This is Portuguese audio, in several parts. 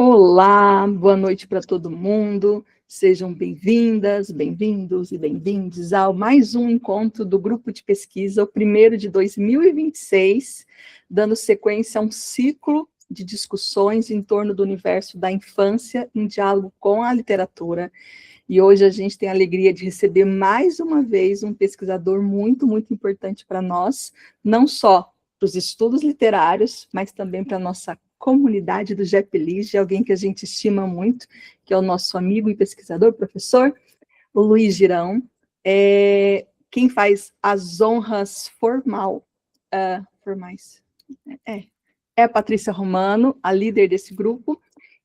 Olá, boa noite para todo mundo. Sejam bem-vindas, bem-vindos e bem-vindes ao mais um encontro do grupo de pesquisa, o primeiro de 2026, dando sequência a um ciclo de discussões em torno do universo da infância em diálogo com a literatura. E hoje a gente tem a alegria de receber mais uma vez um pesquisador muito, muito importante para nós, não só para os estudos literários, mas também para a nossa comunidade do GEPLIGE, alguém que a gente estima muito, que é o nosso amigo e pesquisador, professor, o Luiz Girão, quem faz as honras formais, é a Patrícia Romano, a líder desse grupo.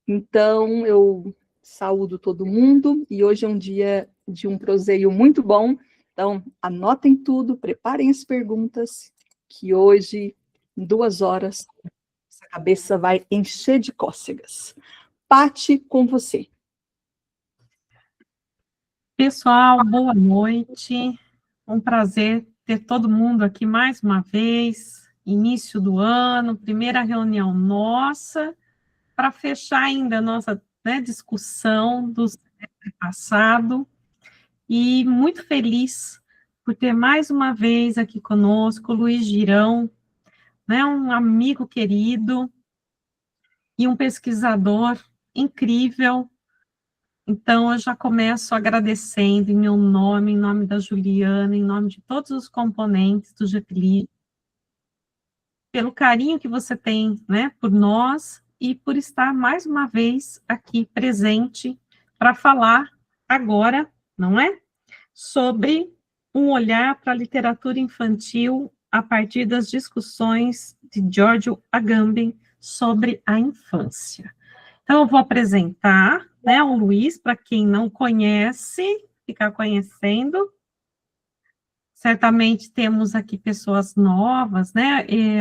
Então, eu saúdo todo mundo, e hoje é um dia de um proseio muito bom, então anotem tudo, preparem as perguntas, que hoje, em 2 horas, essa cabeça vai encher de cócegas. Pati, com você. Pessoal, boa noite. Um prazer ter todo mundo aqui mais uma vez. Início do ano, primeira reunião nossa, para fechar ainda a nossa discussão do semestre passado. E muito feliz por ter mais uma vez aqui conosco o Luiz Girão, um amigo querido e um pesquisador incrível. Então, eu já começo agradecendo em meu nome, em nome da Juliana, em nome de todos os componentes do GEPLIGE, pelo carinho que você tem, por nós e por estar mais uma vez aqui presente para falar agora, não é? Sobre um olhar para a literatura infantil a partir das discussões de Giorgio Agamben sobre a infância. Então, eu vou apresentar, o Luiz, para quem não conhece, ficar conhecendo. Certamente temos aqui pessoas novas,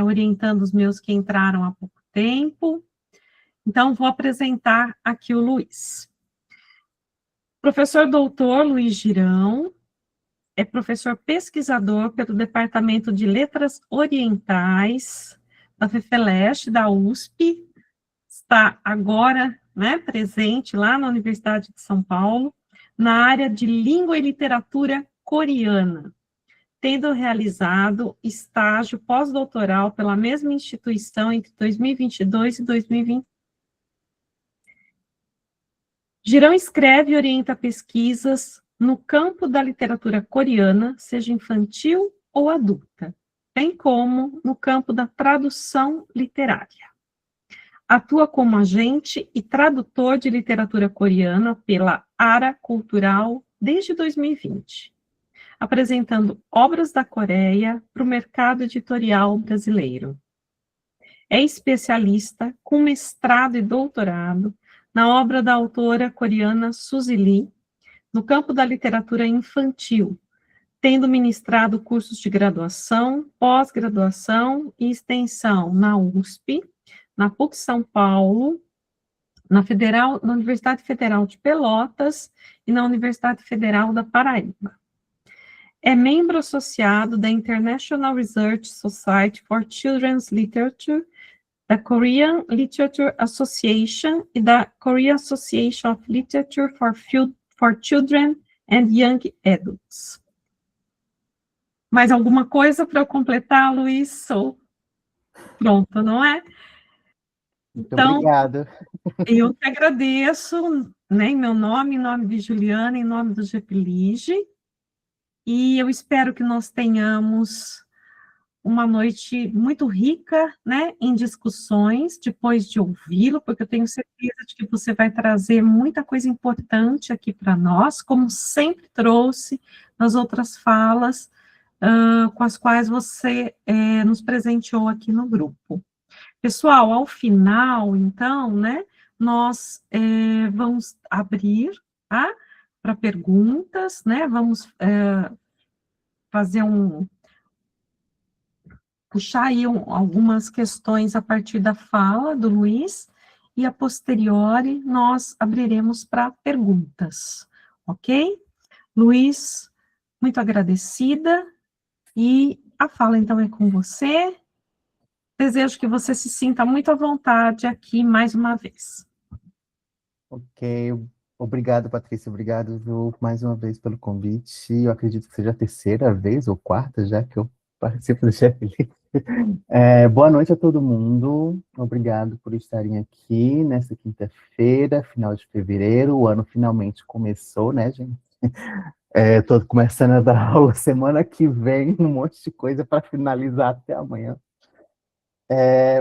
orientando os meus que entraram há pouco tempo. Então, vou apresentar aqui o Luiz. Professor doutor Luiz Girão é professor pesquisador pelo Departamento de Letras Orientais da FEFELESH, da USP, está agora presente lá na Universidade de São Paulo, na área de língua e literatura coreana, tendo realizado estágio pós-doutoral pela mesma instituição entre 2022 e 2020. Girão escreve e orienta pesquisas no campo da literatura coreana, seja infantil ou adulta, bem como no campo da tradução literária. Atua como agente e tradutor de literatura coreana pela Ara Cultural desde 2020, apresentando obras da Coreia para o mercado editorial brasileiro. É especialista com mestrado e doutorado na obra da autora coreana Suzy Lee, no campo da literatura infantil, tendo ministrado cursos de graduação, pós-graduação e extensão na USP, na PUC São Paulo, na Universidade Federal de Pelotas e na Universidade Federal da Paraíba. É membro associado da International Research Society for Children's Literature, da Korean Literature Association e da Korean Association of Literature for Children and Young Adults. Mais alguma coisa para eu completar, Luiz? Sou pronto, não é? Então, obrigado. Eu que agradeço, em meu nome, em nome de Juliana, em nome do GEPLIGE, e eu espero que nós tenhamos uma noite muito rica, em discussões, depois de ouvi-lo, porque eu tenho certeza de que você vai trazer muita coisa importante aqui para nós, como sempre trouxe nas outras falas, com as quais você nos presenteou aqui no grupo. Pessoal, ao final, então, nós vamos abrir para perguntas, vamos fazer puxar aí algumas questões a partir da fala do Luiz, e a posteriori nós abriremos para perguntas, ok? Luiz, muito agradecida, e a fala então é com você. Desejo que você se sinta muito à vontade aqui mais uma vez. Ok, obrigado, Patrícia, obrigado, Ju, mais uma vez pelo convite. Eu acredito que seja a terceira vez ou quarta já que eu participo do Chefe. Boa noite a todo mundo, obrigado por estarem aqui nessa quinta-feira, final de fevereiro, o ano finalmente começou, né, gente? Estou começando a dar aula semana que vem, um monte de coisa para finalizar até amanhã.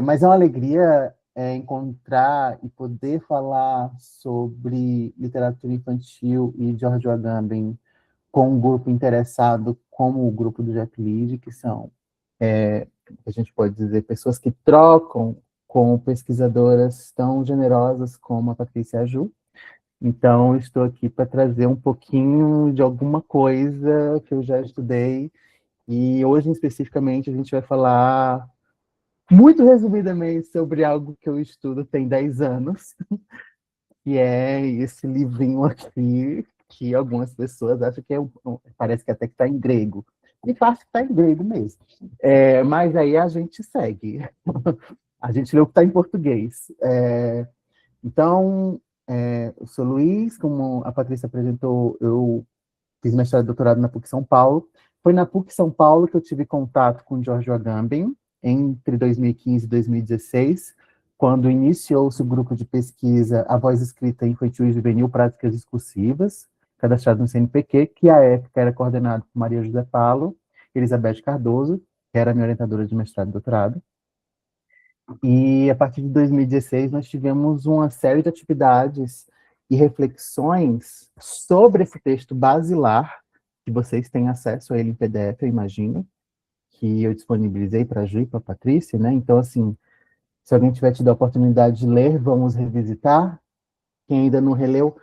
Mas é uma alegria encontrar e poder falar sobre literatura infantil e Giorgio Agamben com um grupo interessado como o grupo do Jack Lead, que são, a gente pode dizer, pessoas que trocam com pesquisadoras tão generosas como a Patrícia Aju. Então, estou aqui para trazer um pouquinho de alguma coisa que eu já estudei, e hoje, especificamente, a gente vai falar muito resumidamente sobre algo que eu estudo tem 10 anos, que é esse livrinho aqui, que algumas pessoas acham que parece que até que está em grego. De fato, está em grego mesmo. Mas aí a gente segue. A gente lê o que está em português. Então, eu sou Luiz, como a Patrícia apresentou, eu fiz mestrado e doutorado na PUC São Paulo. Foi na PUC São Paulo que eu tive contato com Giorgio Agamben, entre 2015 e 2016, quando iniciou-se o grupo de pesquisa A Voz Escrita Infantil e Juvenil Práticas Discursivas, cadastrado no CNPq, que à época era coordenado por Maria José Paulo, Elizabeth Cardoso, que era minha orientadora de mestrado e doutorado. E a partir de 2016 nós tivemos uma série de atividades e reflexões sobre esse texto basilar, que vocês têm acesso a ele em PDF, eu imagino, que eu disponibilizei para a Ju e para a Patrícia, né? Então, assim, se alguém tiver tido a oportunidade de ler, vamos revisitar. Quem ainda não releu,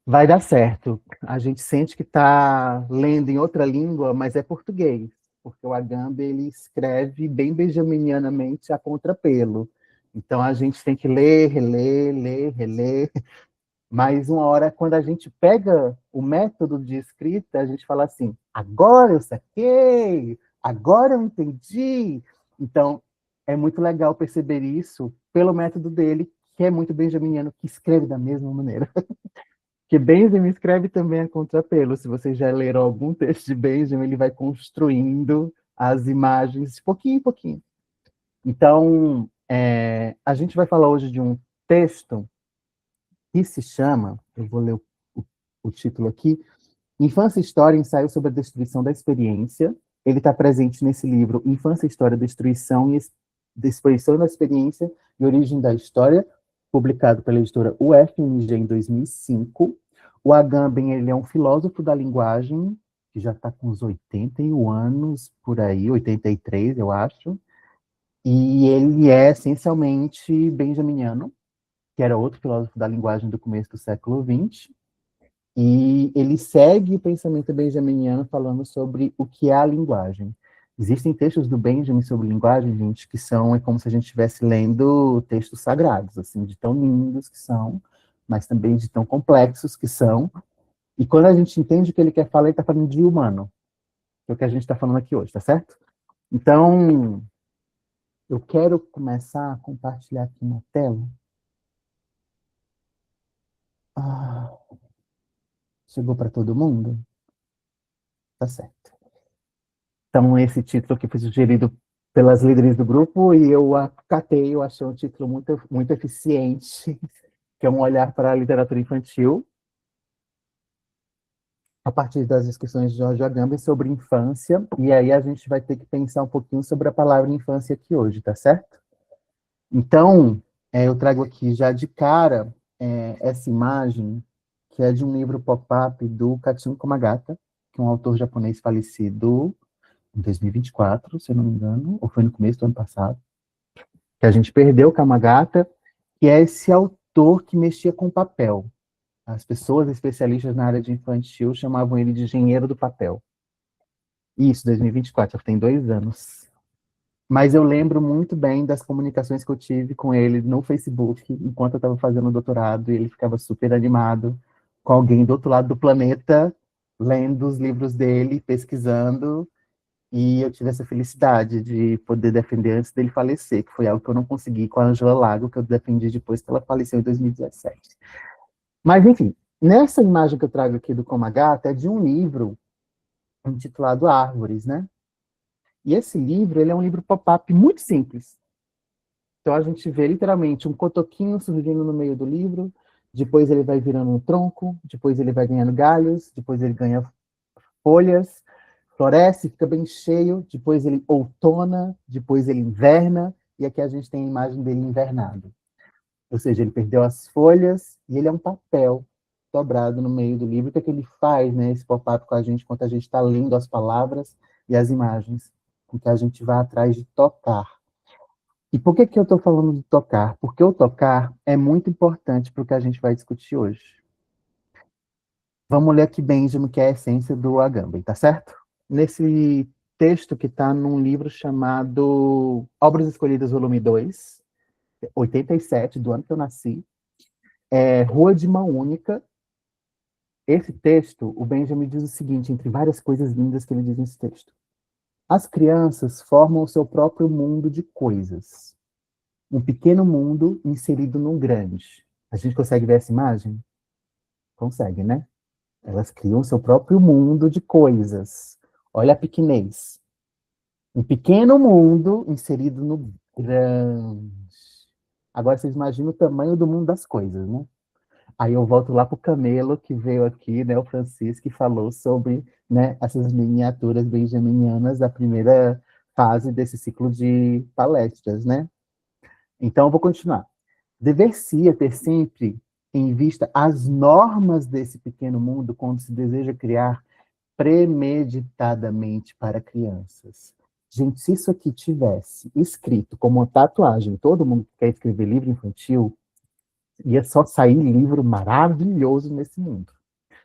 vai dar certo. A gente sente que está lendo em outra língua, mas é português, porque o Agamben ele escreve bem benjaminianamente a contrapelo. Então a gente tem que ler, reler, ler, reler. Mas uma hora, quando a gente pega o método de escrita, a gente fala assim: agora eu saquei, agora eu entendi. Então é muito legal perceber isso pelo método dele, que é muito benjaminiano, que escreve da mesma maneira. Que Benjamin escreve também a contrapelo. Se vocês já leram algum texto de Benjamin, ele vai construindo as imagens de pouquinho em pouquinho. Então, a gente vai falar hoje de um texto que se chama, eu vou ler o título aqui, Infância, História, Ensaio sobre a Destruição da Experiência. Ele está presente nesse livro, Infância, História, Destruição e Destruição da Experiência e Origem da História, publicado pela editora UFMG em 2005. O Agamben, ele é um filósofo da linguagem, que já está com uns 81 anos, por aí, 83, eu acho. E ele é essencialmente benjaminiano, que era outro filósofo da linguagem do começo do século XX. E ele segue o pensamento benjaminiano falando sobre o que é a linguagem. Existem textos do Benjamin sobre linguagem, gente, que é como se a gente estivesse lendo textos sagrados, assim, de tão lindos que são, mas também de tão complexos que são. E quando a gente entende o que ele quer falar, ele está falando de humano, que é o que a gente está falando aqui hoje, tá certo? Então, eu quero começar a compartilhar aqui na tela. Ah, chegou para todo mundo? Tá certo. Então, esse título que foi sugerido pelas líderes do grupo, e eu acatei, eu achei um título muito, muito eficiente, que é um olhar para a literatura infantil, a partir das discussões de Jorge Agamben sobre infância, e aí a gente vai ter que pensar um pouquinho sobre a palavra infância aqui hoje, tá certo? Então, eu trago aqui já de cara essa imagem, que é de um livro pop-up do Katsun Komagata, que é um autor japonês falecido em 2024, se eu não me engano, ou foi no começo do ano passado, que a gente perdeu o Kamagata, que é esse autor que mexia com papel. As pessoas especialistas na área de infantil chamavam ele de engenheiro do papel. Isso, 2024, já tem 2 anos. Mas eu lembro muito bem das comunicações que eu tive com ele no Facebook, enquanto eu estava fazendo o doutorado, e ele ficava super animado com alguém do outro lado do planeta, lendo os livros dele, pesquisando, e eu tive essa felicidade de poder defender antes dele falecer, que foi algo que eu não consegui com a Angela Lago, que eu defendi depois que ela faleceu em 2017. Mas, enfim, nessa imagem que eu trago aqui do Coma Gata é de um livro intitulado Árvores, né? E esse livro, ele é um livro pop-up muito simples. Então a gente vê literalmente um cotoquinho surgindo no meio do livro, depois ele vai virando um tronco, depois ele vai ganhando galhos, depois ele ganha folhas, floresce, fica bem cheio, depois ele outona, depois ele inverna, e aqui a gente tem a imagem dele invernado. Ou seja, ele perdeu as folhas e ele é um papel dobrado no meio do livro. O que é que ele faz, né, esse pop-up com a gente, enquanto a gente está lendo as palavras e as imagens, com que a gente vai atrás de tocar. E por que eu estou falando de tocar? Porque o tocar é muito importante para o que a gente vai discutir hoje. Vamos ler aqui Benjamin, que é a essência do Agamben, tá certo? Nesse texto que está num livro chamado Obras Escolhidas, volume 2, 87, do ano que eu nasci, Rua de Mão Única. Esse texto, o Benjamin diz o seguinte, entre várias coisas lindas que ele diz nesse texto. As crianças formam o seu próprio mundo de coisas. Um pequeno mundo inserido num grande. A gente consegue ver essa imagem? Consegue, né? Elas criam o seu próprio mundo de coisas. Olha a pequenez. Um pequeno mundo inserido no grande. Agora vocês imaginam o tamanho do mundo das coisas, né? Aí eu volto lá para o Camelo, que veio aqui, né, o Francisco, que falou sobre, né, essas miniaturas benjaminianas da primeira fase desse ciclo de palestras, né? Então, eu vou continuar. Dever-se ter sempre em vista as normas desse pequeno mundo quando se deseja criar premeditadamente para crianças. Gente, se isso aqui tivesse escrito como uma tatuagem, todo mundo que quer escrever livro infantil, ia só sair livro maravilhoso nesse mundo.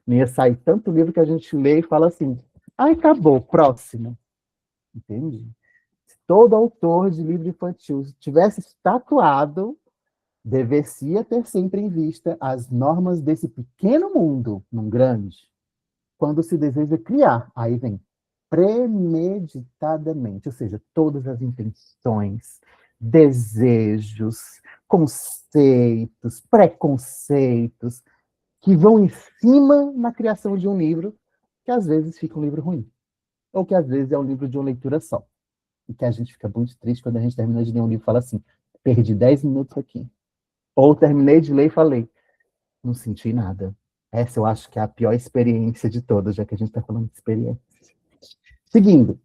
Não ia sair tanto livro que a gente lê e fala assim, ai, acabou, próximo. Entende? Se todo autor de livro infantil tivesse tatuado, deveria ter sempre em vista as normas desse pequeno mundo, num grande, quando se deseja criar. Aí vem premeditadamente, ou seja, todas as intenções, desejos, conceitos, preconceitos, que vão em cima na criação de um livro, que às vezes fica um livro ruim, ou que às vezes é um livro de uma leitura só. E que a gente fica muito triste quando a gente termina de ler um livro e fala assim, perdi 10 minutos aqui. Ou terminei de ler e falei, não senti nada. Essa eu acho que é a pior experiência de todas, já que a gente está falando de experiência. Seguindo,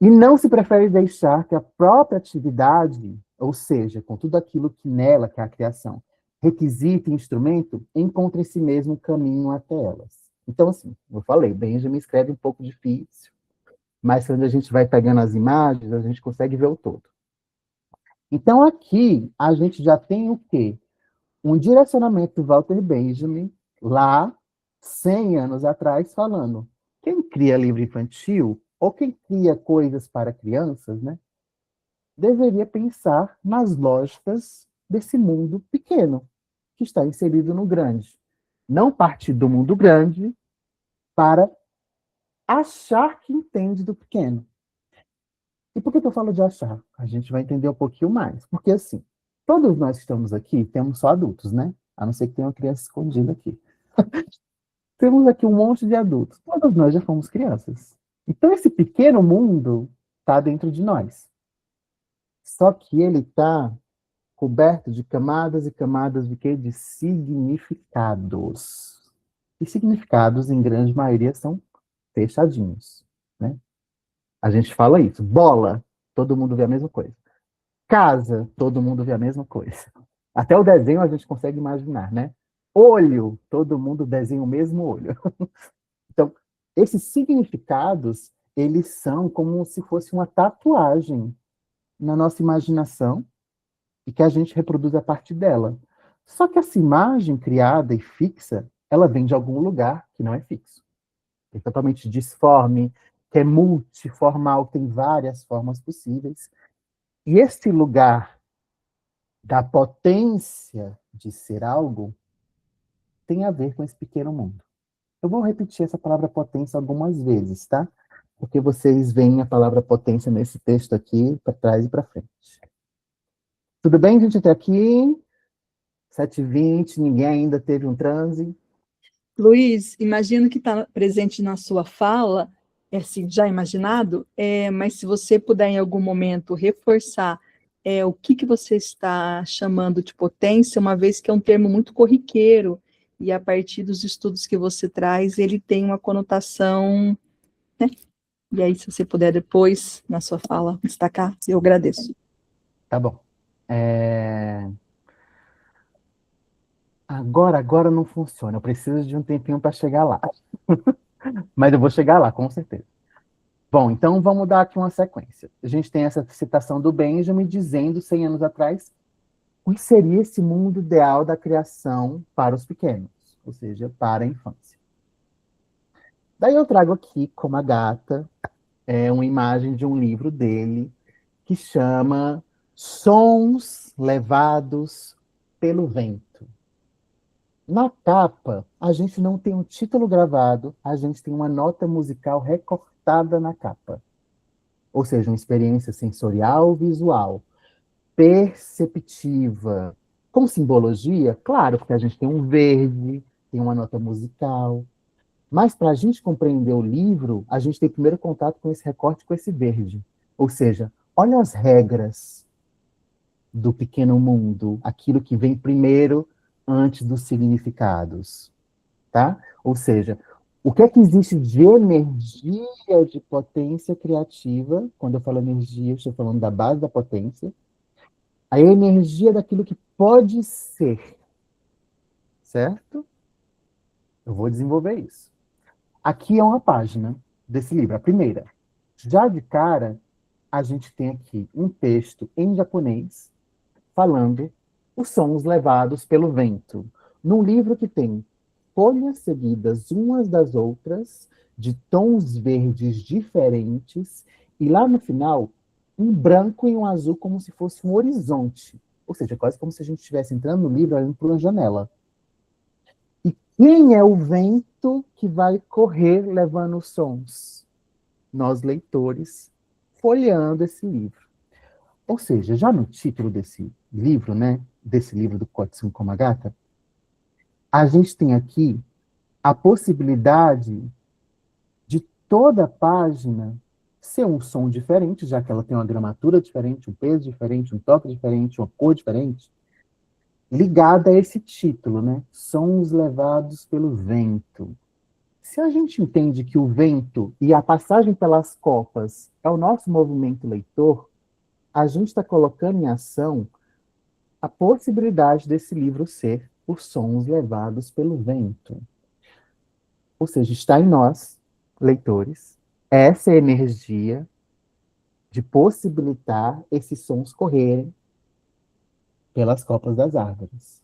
e não se prefere deixar que a própria atividade, ou seja, com tudo aquilo que nela, que é a criação, requisito e instrumento, encontre em si mesmo um caminho até elas. Então, assim, eu falei, Benjamin escreve um pouco difícil, mas quando a gente vai pegando as imagens, a gente consegue ver o todo. Então, aqui, a gente já tem o quê? Um direcionamento do Walter Benjamin, lá, 100 anos atrás, falando, quem cria livro infantil, ou quem cria coisas para crianças, né, deveria pensar nas lógicas desse mundo pequeno, que está inserido no grande. Não partir do mundo grande para achar que entende do pequeno. E por que eu falo de achar? A gente vai entender um pouquinho mais. Porque, assim, todos nós que estamos aqui temos só adultos, né? A não ser que tenha uma criança escondida aqui. Temos aqui um monte de adultos. Todos nós já fomos crianças. Então, esse pequeno mundo está dentro de nós. Só que ele está coberto de camadas e camadas de quê? De significados. E significados, em grande maioria, são fechadinhos, né? A gente fala isso. Bola, todo mundo vê a mesma coisa. Casa, todo mundo vê a mesma coisa. Até o desenho a gente consegue imaginar, né? Olho, todo mundo desenha o mesmo olho. Então, esses significados, eles são como se fosse uma tatuagem na nossa imaginação e que a gente reproduz a partir dela. Só que essa imagem criada e fixa, ela vem de algum lugar que não é fixo. É totalmente disforme, que é multiformal, tem várias formas possíveis. E esse lugar da potência de ser algo tem a ver com esse pequeno mundo. Eu vou repetir essa palavra potência algumas vezes, tá? Porque vocês veem a palavra potência nesse texto aqui, para trás e para frente. Tudo bem, gente, até aqui? 7h20, ninguém ainda teve um transe? Luiz, imagino que está presente na sua fala, é assim, já imaginado, mas se você puder em algum momento reforçar o que você está chamando de potência, uma vez que é um termo muito corriqueiro, e a partir dos estudos que você traz, ele tem uma conotação, né? E aí, se você puder depois, na sua fala, destacar, eu agradeço. Tá bom. Agora não funciona. Eu preciso de um tempinho para chegar lá. Mas eu vou chegar lá, com certeza. Bom, então vamos dar aqui uma sequência. A gente tem essa citação do Benjamin dizendo, 100 anos atrás, o que seria esse mundo ideal da criação para os pequenos, ou seja, para a infância. Daí eu trago aqui, como a gata, uma imagem de um livro dele que chama Sons Levados pelo Vento. Na capa, a gente não tem um título gravado, a gente tem uma nota musical recortada na capa. Ou seja, uma experiência sensorial visual, perceptiva. Com simbologia, claro, porque a gente tem um verde, tem uma nota musical. Mas para a gente compreender o livro, a gente tem primeiro contato com esse recorte, com esse verde. Ou seja, olha as regras do pequeno mundo, aquilo que vem primeiro antes dos significados, tá? Ou seja, o que é que existe de energia, de potência criativa? Quando eu falo energia, eu estou falando da base da potência. A energia daquilo que pode ser, certo? Eu vou desenvolver isso. Aqui é uma página desse livro, a primeira. Já de cara, a gente tem aqui um texto em japonês falando os sons levados pelo vento. Num livro que tem folhas seguidas umas das outras, de tons verdes diferentes, e lá no final, um branco e um azul como se fosse um horizonte. Ou seja, quase como se a gente estivesse entrando no livro olhando por uma janela. E quem é o vento que vai correr levando os sons? Nós, leitores, folheando esse livro. Ou seja, já no título desse livro, né, desse livro do Kotsun Komagata, a gente tem aqui a possibilidade de toda página ser um som diferente, já que ela tem uma gramatura diferente, um peso diferente, um toque diferente, uma cor diferente, ligada a esse título, né? Sons levados pelo vento. Se a gente entende que o vento e a passagem pelas copas é o nosso movimento leitor, a gente está colocando em ação a possibilidade desse livro ser os sons levados pelo vento. Ou seja, está em nós, leitores, essa energia de possibilitar esses sons correrem pelas copas das árvores.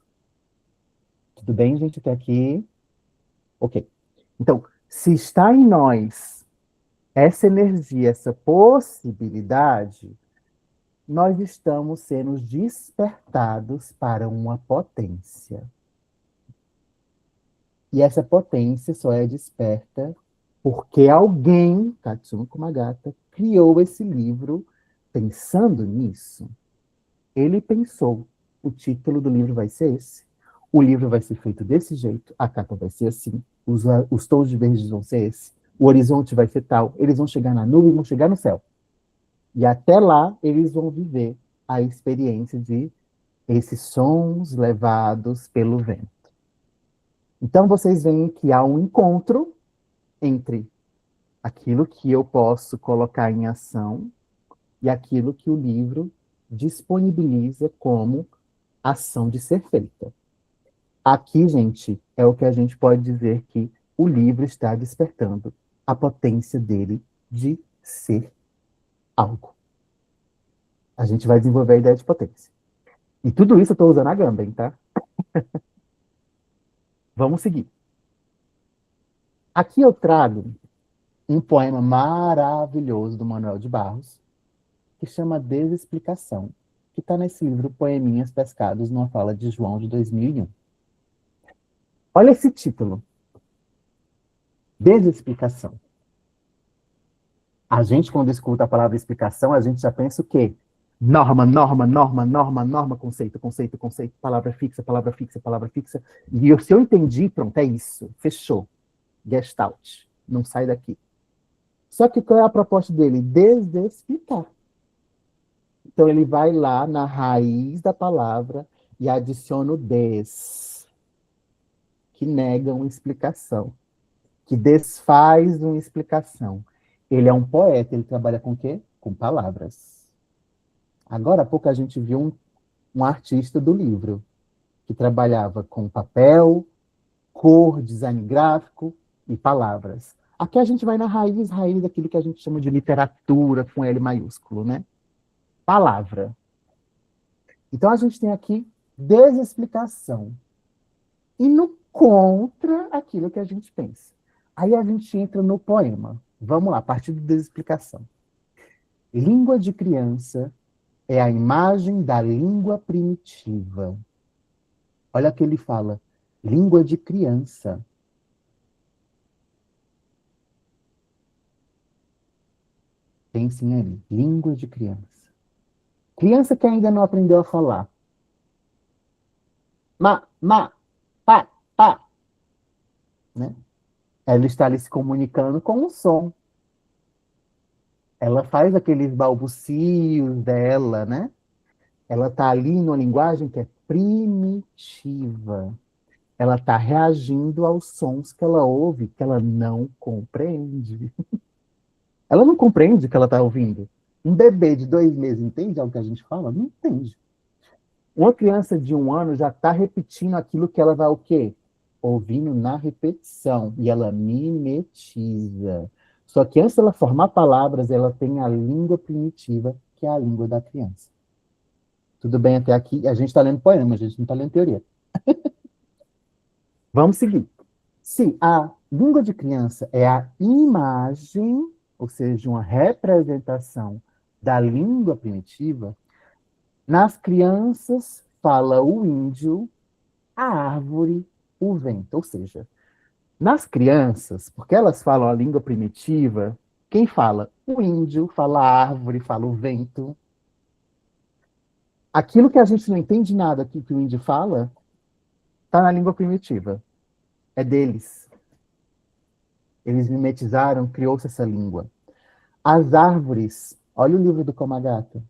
Tudo bem, gente, até aqui? Ok. Então, se está em nós essa energia, essa possibilidade, nós estamos sendo despertados para uma potência. E essa potência só é desperta porque alguém, Katsumi Komagata, criou esse livro pensando nisso. Ele pensou, o título do livro vai ser esse, o livro vai ser feito desse jeito, a capa vai ser assim, os tons de verde vão ser esse, o horizonte vai ser tal, eles vão chegar na nuvem, vão chegar no céu. E até lá, eles vão viver a experiência de esses sons levados pelo vento. Então, vocês veem que há um encontro entre aquilo que eu posso colocar em ação e aquilo que o livro disponibiliza como ação de ser feita. Aqui, gente, é o que a gente pode dizer que o livro está despertando a potência dele de ser algo. A gente vai desenvolver a ideia de potência. E tudo isso eu estou usando a Agamben, tá? Vamos seguir. Aqui eu trago um poema maravilhoso do Manuel de Barros, que chama Desexplicação, que está nesse livro Poeminhas Pescados numa Fala de João, de 2001. Olha esse título. Desexplicação. A gente, quando escuta a palavra explicação, a gente já pensa o quê? Norma, norma, norma, norma, norma, conceito, conceito, conceito, palavra fixa, palavra fixa, palavra fixa. E se eu entendi, pronto, é isso. Fechou. Gestalt. Não sai daqui. Só que qual é a proposta dele? Desexplicar. Então ele vai lá na raiz da palavra e adiciona o des, que nega uma explicação, que desfaz uma explicação. Ele é um poeta, ele trabalha com o quê? Com palavras. Agora há pouco a gente viu um artista do livro, que trabalhava com papel, cor, design gráfico e palavras. Aqui a gente vai na raiz, raiz daquilo que a gente chama de literatura, com L maiúsculo, né? Palavra. Então a gente tem aqui desexplicação, indo contra aquilo que a gente pensa. Aí a gente entra no poema. Vamos lá, a partir da desexplicação. Língua de criança é a imagem da língua primitiva. Olha o que ele fala. Língua de criança. Pensem aí. Língua de criança. Criança que ainda não aprendeu a falar. Pá, pá. Né? Ela está ali se comunicando com o som. Ela faz aqueles balbucios dela, né? Ela está ali numa linguagem que é primitiva. Ela está reagindo aos sons que ela ouve, que ela não compreende. Ela não compreende o que ela está ouvindo. Um bebê de 2 meses entende algo que a gente fala? Não entende. Uma criança de 1 ano já está repetindo aquilo que ela vai o quê? Ouvindo na repetição. E ela mimetiza. Só que antes dela formar palavras, ela tem a língua primitiva, que é a língua da criança. Tudo bem até aqui? A gente está lendo poema, a gente não está lendo teoria. Vamos seguir. Se a língua de criança é a imagem, ou seja, uma representação da língua primitiva, nas crianças fala o índio, a árvore, o vento. Ou seja, nas crianças, porque elas falam a língua primitiva, quem fala? O índio, fala a árvore, fala o vento. Aquilo que a gente não entende nada que o índio fala, está na língua primitiva. É deles. Eles mimetizaram, criou-se essa língua. As árvores, olha o livro do Komagata.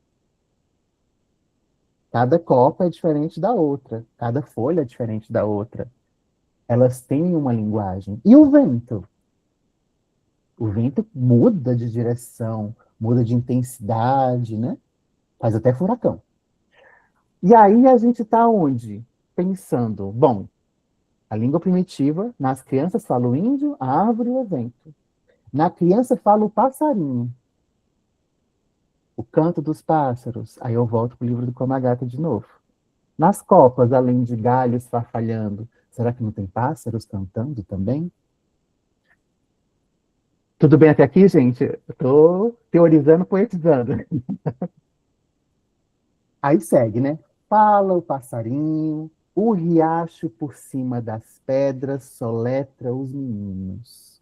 Cada copa é diferente da outra. Cada folha é diferente da outra. Elas têm uma linguagem. E o vento? O vento muda de direção, muda de intensidade, né? Faz até furacão. E aí a gente está onde? Pensando, bom, a língua primitiva, nas crianças fala o índio, a árvore e o vento. Na criança fala o passarinho. O canto dos pássaros. Aí eu volto para o livro do Komagata de novo. Nas copas, além de galhos farfalhando, será que não tem pássaros cantando também? Tudo bem até aqui, gente? Eu estou teorizando, poetizando. Aí segue, né? Fala o passarinho, o riacho por cima das pedras soletra os meninos.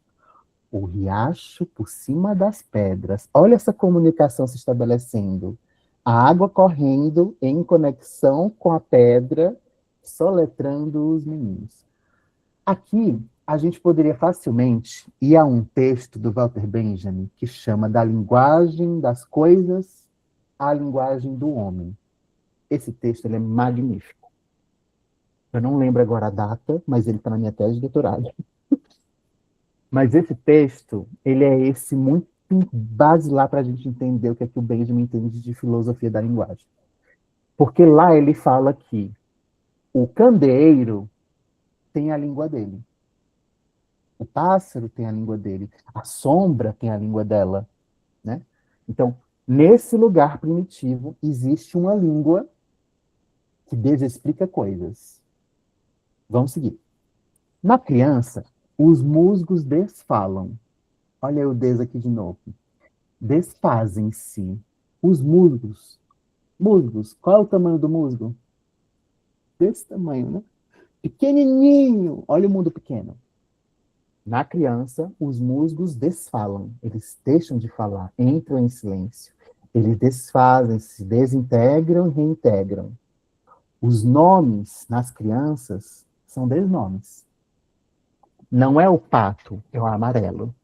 O riacho por cima das pedras. Olha essa comunicação se estabelecendo. A água correndo em conexão com a pedra, soletrando os meninos. Aqui, a gente poderia facilmente ir a um texto do Walter Benjamin que chama Da Linguagem das Coisas à Linguagem do Homem. Esse texto ele é magnífico. Eu não lembro agora a data, mas ele está na minha tese de doutorado. Mas esse texto, ele é esse muito basilar para a gente entender o que é que o Benjamin entende de filosofia da linguagem. Porque lá ele fala que o candeeiro tem a língua dele. O pássaro tem a língua dele. A sombra tem a língua dela. Né? Então, nesse lugar primitivo, existe uma língua que desexplica coisas. Vamos seguir. Na criança, os musgos desfalam. Olha o des aqui de novo. Desfazem-se. Os musgos. Musgos. Qual é o tamanho do musgo? Desse tamanho, né? Pequenininho. Olha o mundo pequeno. Na criança, os musgos desfalam. Eles deixam de falar, entram em silêncio. Eles desfazem, se desintegram e reintegram. Os nomes nas crianças são desnomes. Não é o pato, é o amarelo.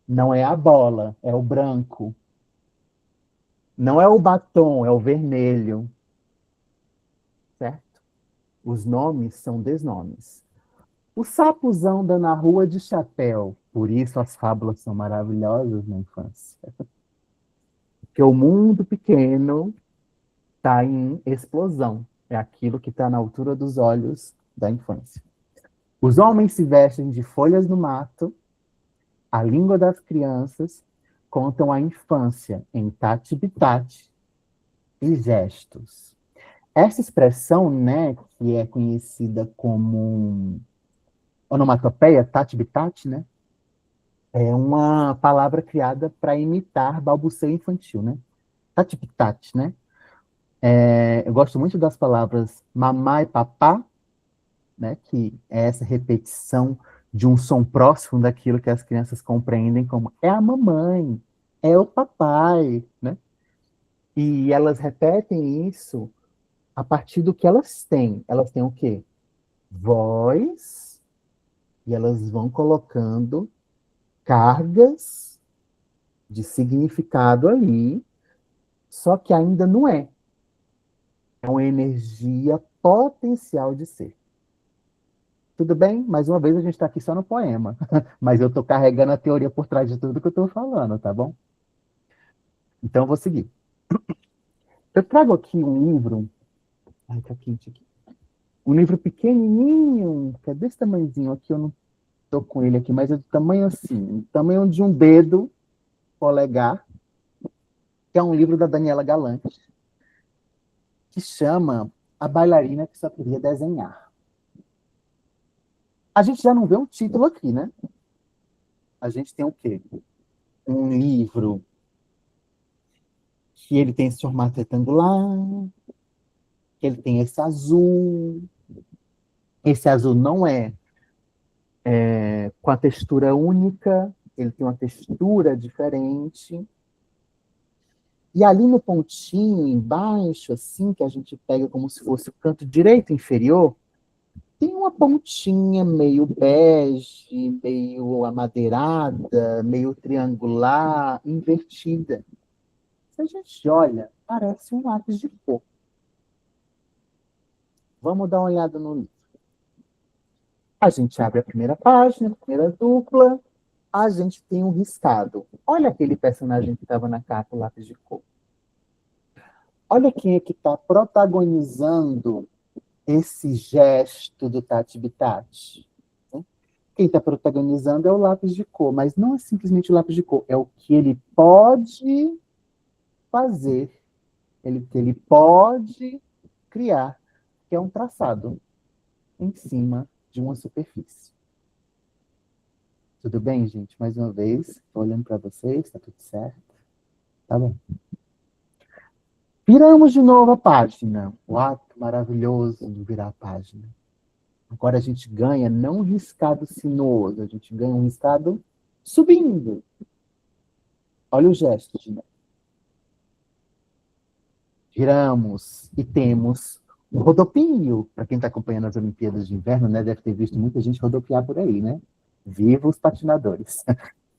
Não é a bola, é o branco. Não é o batom, é o vermelho. Certo? Os nomes são desnomes. O sapozão anda na rua de chapéu. Por isso as fábulas são maravilhosas na infância. Porque o mundo pequeno está em explosão. É aquilo que está na altura dos olhos da infância. Os homens se vestem de folhas no mato. A língua das crianças contam a infância em tati-bitate e gestos. Essa expressão, né, que é conhecida como onomatopeia, tati-bitate, né, é uma palavra criada para imitar balbuceio infantil, né? Tati-bitate, né? Eu gosto muito das palavras mamá e papá, né, que é essa repetição de um som próximo daquilo que as crianças compreendem como é a mamãe, é o papai, né? E elas repetem isso a partir do que elas têm. Elas têm o quê? Voz, e elas vão colocando cargas de significado ali, só que ainda não é. É uma energia potencial de ser. Tudo bem? Mais uma vez a gente está aqui só no poema, mas eu estou carregando a teoria por trás de tudo que eu estou falando, tá bom? Então eu vou seguir. Eu trago aqui um livro. Ai, tá quente aqui. Um livro pequenininho, que é desse tamanhozinho aqui, eu não estou com ele aqui, mas é do tamanho assim, do tamanho de um dedo polegar, que é um livro da Daniela Galante, que chama A Bailarina que Só Queria Desenhar. A gente já não vê um título aqui, né? A gente tem o quê? Um livro que ele tem esse formato retangular, que ele tem esse azul. Esse azul não é com a textura única, ele tem uma textura diferente. E ali no pontinho, embaixo, assim, que a gente pega como se fosse o canto direito inferior, tem uma pontinha meio bege, meio amadeirada, meio triangular, invertida. Se a gente olha, parece um lápis de cor. Vamos dar uma olhada no livro. A gente abre a primeira página, a primeira dupla, a gente tem um riscado. Olha aquele personagem que estava na capa, o lápis de cor. Olha quem é que está protagonizando esse gesto do tati-bitate. Quem está protagonizando é o lápis de cor, mas não é simplesmente o lápis de cor, é o que ele pode fazer, que ele pode criar, que é um traçado em cima de uma superfície. Tudo bem, gente? Mais uma vez, estou olhando para vocês, está tudo certo? Tá bom. Viramos de novo a página. O ato maravilhoso de virar a página. Agora a gente ganha não um riscado sinuoso, a gente ganha um riscado subindo. Olha o gesto, Gina. Giramos e temos um rodopio. Para quem está acompanhando as Olimpíadas de Inverno, né, deve ter visto muita gente rodopiar por aí, né? Viva os patinadores.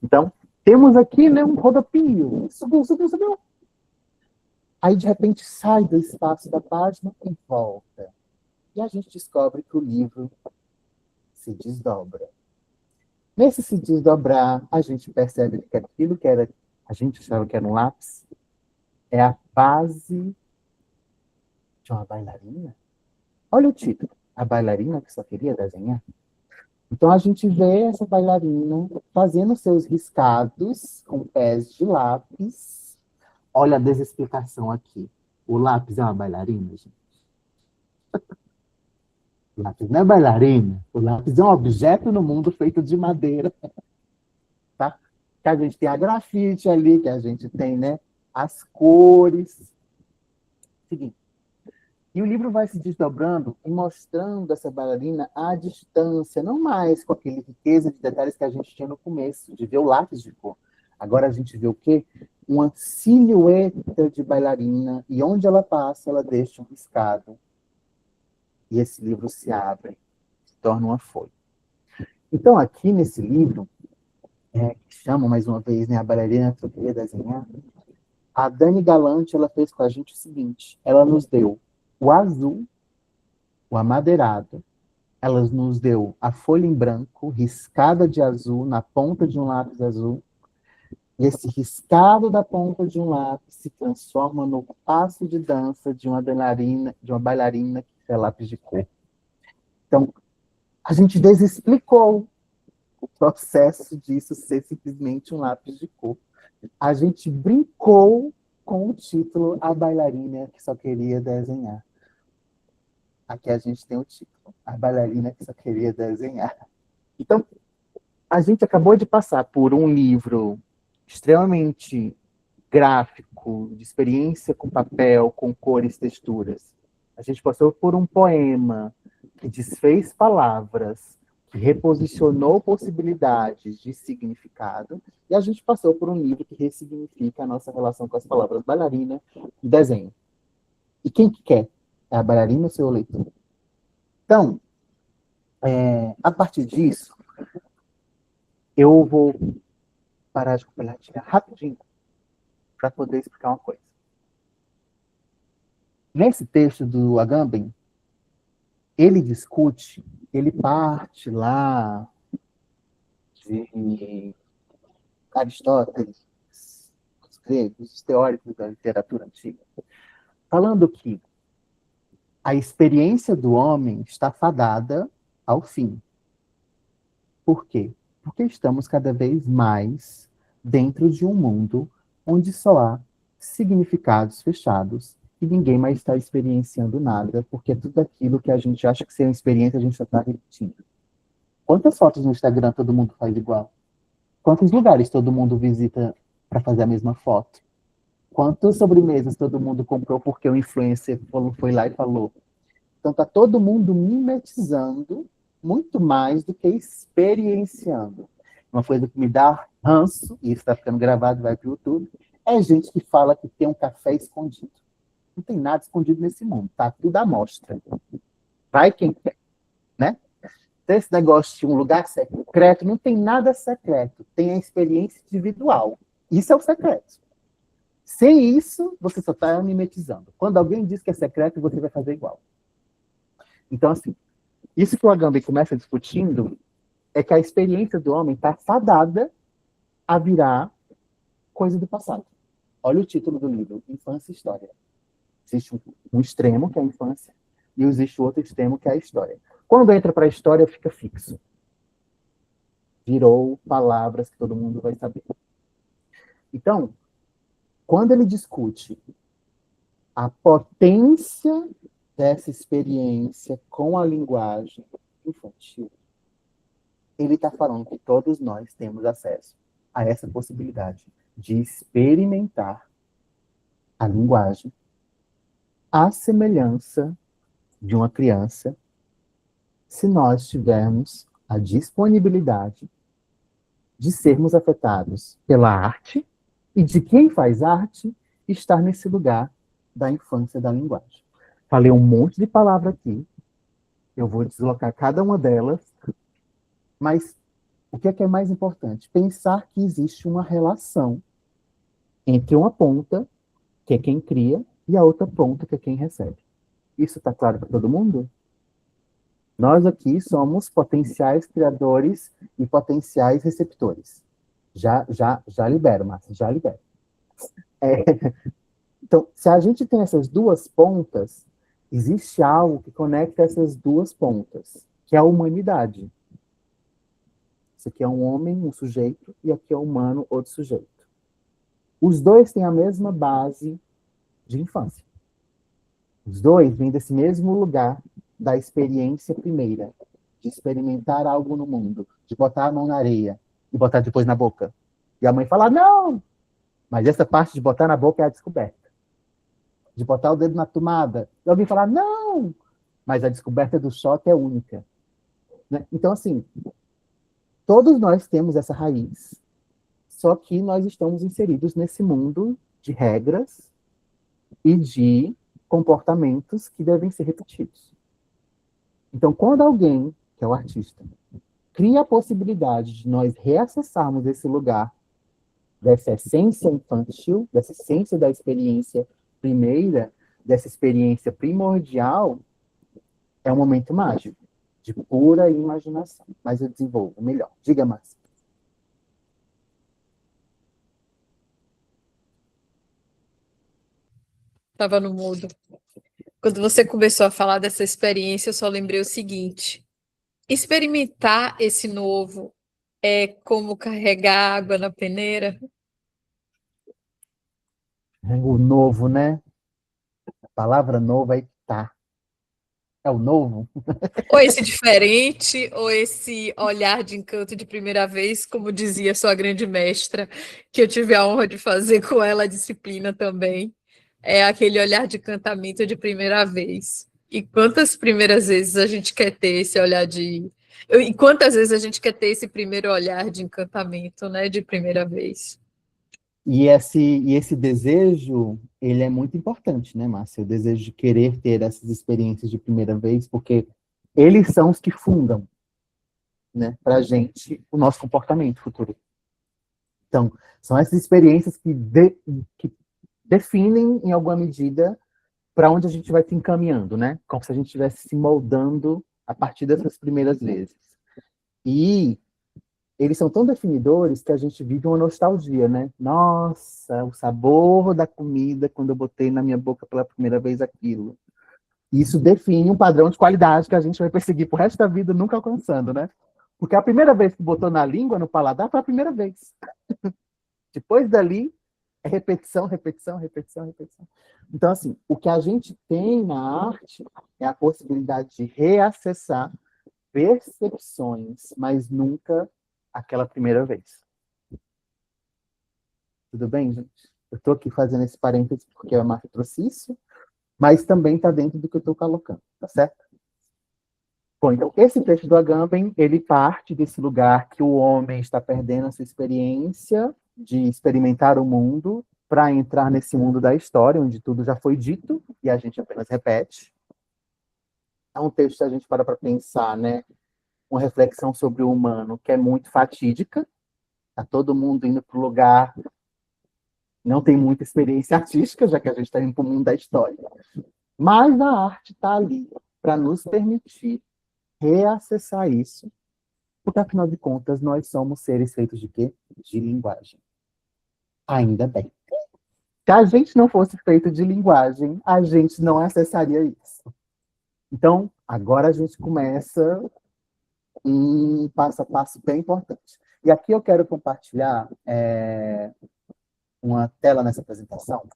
Então, temos aqui, né, um rodopio. Subiu, subiu, subiu. Aí, de repente, sai do espaço da página e volta. E a gente descobre que o livro se desdobra. Nesse se desdobrar, a gente percebe que aquilo que era, a gente achava que era um lápis, é a base de uma bailarina. Olha o título, A Bailarina que Só Queria Desenhar. Então a gente vê essa bailarina fazendo seus riscados com pés de lápis. Olha a desexplicação aqui. O lápis é uma bailarina, gente? O lápis não é bailarina. O lápis é um objeto no mundo feito de madeira. Tá? Que a gente tem a grafite ali, que a gente tem, né, as cores. Seguinte. E o livro vai se desdobrando e mostrando essa bailarina à distância, não mais com aquele riqueza de detalhes que a gente tinha no começo, de ver o lápis de cor. Agora a gente vê o quê? uma silhueta de bailarina, e onde ela passa, ela deixa um riscado. E esse livro se abre, se torna uma folha. Então, aqui nesse livro, que chama, mais uma vez, né, A Bailarina que eu queria desenhar, a Dani Galante, ela fez com a gente o seguinte, ela nos deu o azul, o amadeirado, ela nos deu a folha em branco, riscada de azul, na ponta de um lápis azul, e esse riscado da ponta de um lápis se transforma no passo de dança de uma bailarina que é lápis de cor. Então, a gente desexplicou o processo disso ser simplesmente um lápis de cor. A gente brincou com o título A Bailarina que Só Queria Desenhar. Aqui a gente tem o título, A Bailarina que Só Queria Desenhar. Então, a gente acabou de passar por um livro extremamente gráfico, de experiência com papel, com cores, texturas. A gente passou por um poema que desfez palavras, que reposicionou possibilidades de significado, e a gente passou por um livro que ressignifica a nossa relação com as palavras bailarina e desenho. E quem que quer? É a bailarina ou seu leitor? Então, a partir disso, eu vou parar de compartilhar rapidinho para poder explicar uma coisa. Nesse texto do Agamben, ele discute, ele parte lá de Aristóteles, os gregos, os teóricos da literatura antiga, falando que a experiência do homem está fadada ao fim. Por quê? Porque estamos cada vez mais dentro de um mundo onde só há significados fechados e ninguém mais está experienciando nada, porque tudo aquilo que a gente acha que ser uma experiência, a gente só está repetindo. Quantas fotos no Instagram todo mundo faz igual? Quantos lugares todo mundo visita para fazer a mesma foto? Quantas sobremesas todo mundo comprou porque o influencer foi lá e falou? Então está todo mundo mimetizando muito mais do que experienciando. Uma coisa que me dá ranço, e isso está ficando gravado, vai para o YouTube, é gente que fala que tem um café escondido. Não tem nada escondido nesse mundo, tá tudo à mostra. Vai quem quer, né? Então, esse negócio de um lugar secreto, não tem nada secreto, tem a experiência individual. Isso é o secreto. Sem isso, você só está mimetizando. Quando alguém diz que é secreto, você vai fazer igual. Então, assim, isso que o Agamben começa discutindo é que a experiência do homem está fadada a virar coisa do passado. Olha o título do livro, Infância e História. Existe um extremo, que é a infância, e existe o outro extremo, que é a história. Quando entra para a história, fica fixo. Virou palavras que todo mundo vai saber. Então, quando ele discute a potência dessa experiência com a linguagem infantil, ele está falando que todos nós temos acesso a essa possibilidade de experimentar a linguagem à semelhança de uma criança, se nós tivermos a disponibilidade de sermos afetados pela arte e de quem faz arte estar nesse lugar da infância da linguagem. Falei um monte de palavra aqui, eu vou deslocar cada uma delas, mas o que é mais importante? Pensar que existe uma relação entre uma ponta, que é quem cria, e a outra ponta, que é quem recebe. Isso está claro para todo mundo? Nós aqui somos potenciais criadores e potenciais receptores. Já libero, Márcia, já libero. Então, se a gente tem essas duas pontas, existe algo que conecta essas duas pontas, que é a humanidade. Isso aqui é um homem, um sujeito, e aqui é um humano, outro sujeito. Os dois têm a mesma base de infância. Os dois vêm desse mesmo lugar da experiência primeira, de experimentar algo no mundo, de botar a mão na areia e botar depois na boca. E a mãe fala, não! Mas essa parte de botar na boca é a descoberta. De botar o dedo na tomada. E alguém fala, não! Mas a descoberta do choque é única. Né? Então, assim, todos nós temos essa raiz. Só que nós estamos inseridos nesse mundo de regras e de comportamentos que devem ser repetidos. Então, quando alguém, que é o artista, cria a possibilidade de nós reacessarmos esse lugar dessa essência infantil, dessa essência da experiência primeira, dessa experiência primordial, é um momento mágico, de pura imaginação. Mas eu desenvolvo melhor. Diga, Márcia. Estava no mudo. Quando você começou a falar dessa experiência, eu só lembrei o seguinte: experimentar esse novo é como carregar água na peneira. O novo, né? A palavra novo aí tá. É o novo? Ou esse diferente, ou esse olhar de encanto de primeira vez, como dizia sua grande mestra, que eu tive a honra de fazer com ela a disciplina também. É aquele olhar de encantamento de primeira vez. E quantas primeiras vezes a gente quer ter esse olhar de... E quantas vezes a gente quer ter esse primeiro olhar de encantamento, né, de primeira vez? E esse desejo, ele é muito importante, né, Márcia? O desejo de querer ter essas experiências de primeira vez, porque eles são os que fundam, né, para a gente, o nosso comportamento futuro. Então, são essas experiências que definem, em alguma medida, para onde a gente vai se encaminhando, né? Como se a gente estivesse se moldando a partir dessas primeiras vezes. E eles são tão definidores que a gente vive uma nostalgia, né? Nossa, o sabor da comida quando eu botei na minha boca pela primeira vez aquilo. Isso define um padrão de qualidade que a gente vai perseguir pro resto da vida nunca alcançando, né? Porque a primeira vez que botou na língua, no paladar, foi a primeira vez. Depois dali, é repetição, repetição, repetição, repetição. Então, assim, o que a gente tem na arte é a possibilidade de reacessar percepções, mas nunca aquela primeira vez. Tudo bem, gente? Eu estou aqui fazendo esse parênteses porque a Marta trouxe isso, mas também está dentro do que eu estou colocando, tá certo? Bom, então, esse texto do Agamben, ele parte desse lugar que o homem está perdendo essa experiência de experimentar o mundo para entrar nesse mundo da história, onde tudo já foi dito e a gente apenas repete. É um texto que a gente para pensar, né? Uma reflexão sobre o humano que é muito fatídica. Está todo mundo indo para o lugar, não tem muita experiência artística, já que a gente está indo para o mundo da história. Mas a arte está ali para nos permitir reacessar isso, porque, afinal de contas, nós somos seres feitos de quê? De linguagem. Ainda bem. Se a gente não fosse feito de linguagem, a gente não acessaria isso. Então, agora a gente começa um passo a passo bem importante. E aqui eu quero compartilhar uma tela nessa apresentação,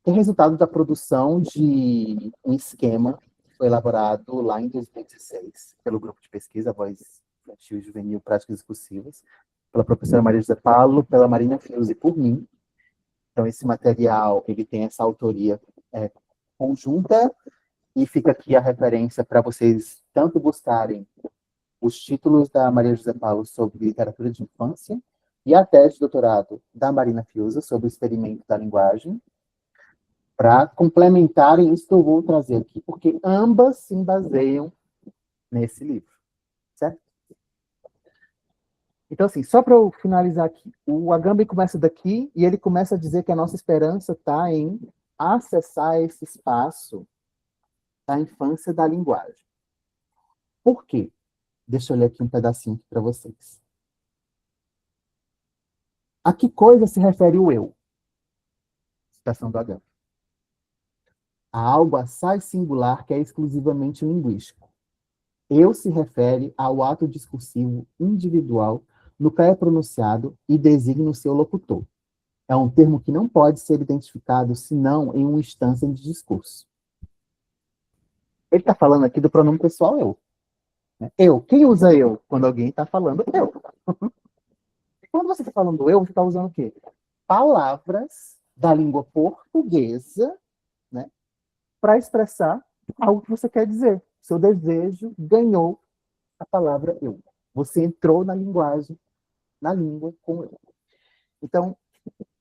que é resultado da produção de um esquema que foi elaborado lá em 2016 pelo grupo de pesquisa Voz Infantil e Juvenil Práticas Discursivas, pela professora Maria José Paulo, pela Marina Fius e por mim. Então, esse material ele tem essa autoria conjunta, e fica aqui a referência para vocês tanto buscarem os títulos da Maria José Paulo sobre literatura de infância e a tese de doutorado da Marina Fiuza sobre o experimento da linguagem, para complementarem isso que eu vou trazer aqui, porque ambas se baseiam nesse livro, certo? Então, assim, só para eu finalizar aqui, o Agamben começa daqui e ele começa a dizer que a nossa esperança está em acessar esse espaço da infância da linguagem. Por quê? Deixa eu ler aqui um pedacinho para vocês. A que coisa se refere o eu? Citação do Agamben. A algo assaz singular que é exclusivamente linguístico. Eu se refere ao ato discursivo individual no qual é pronunciado e designa o seu locutor. É um termo que não pode ser identificado senão em uma instância de discurso. Ele está falando aqui do pronome pessoal eu. Eu. Quem usa eu quando alguém está falando eu? Quando você está falando eu, você está usando o quê? Palavras da língua portuguesa, né, para expressar algo que você quer dizer. Seu desejo ganhou a palavra eu. Você entrou na linguagem, na língua com eu. Então,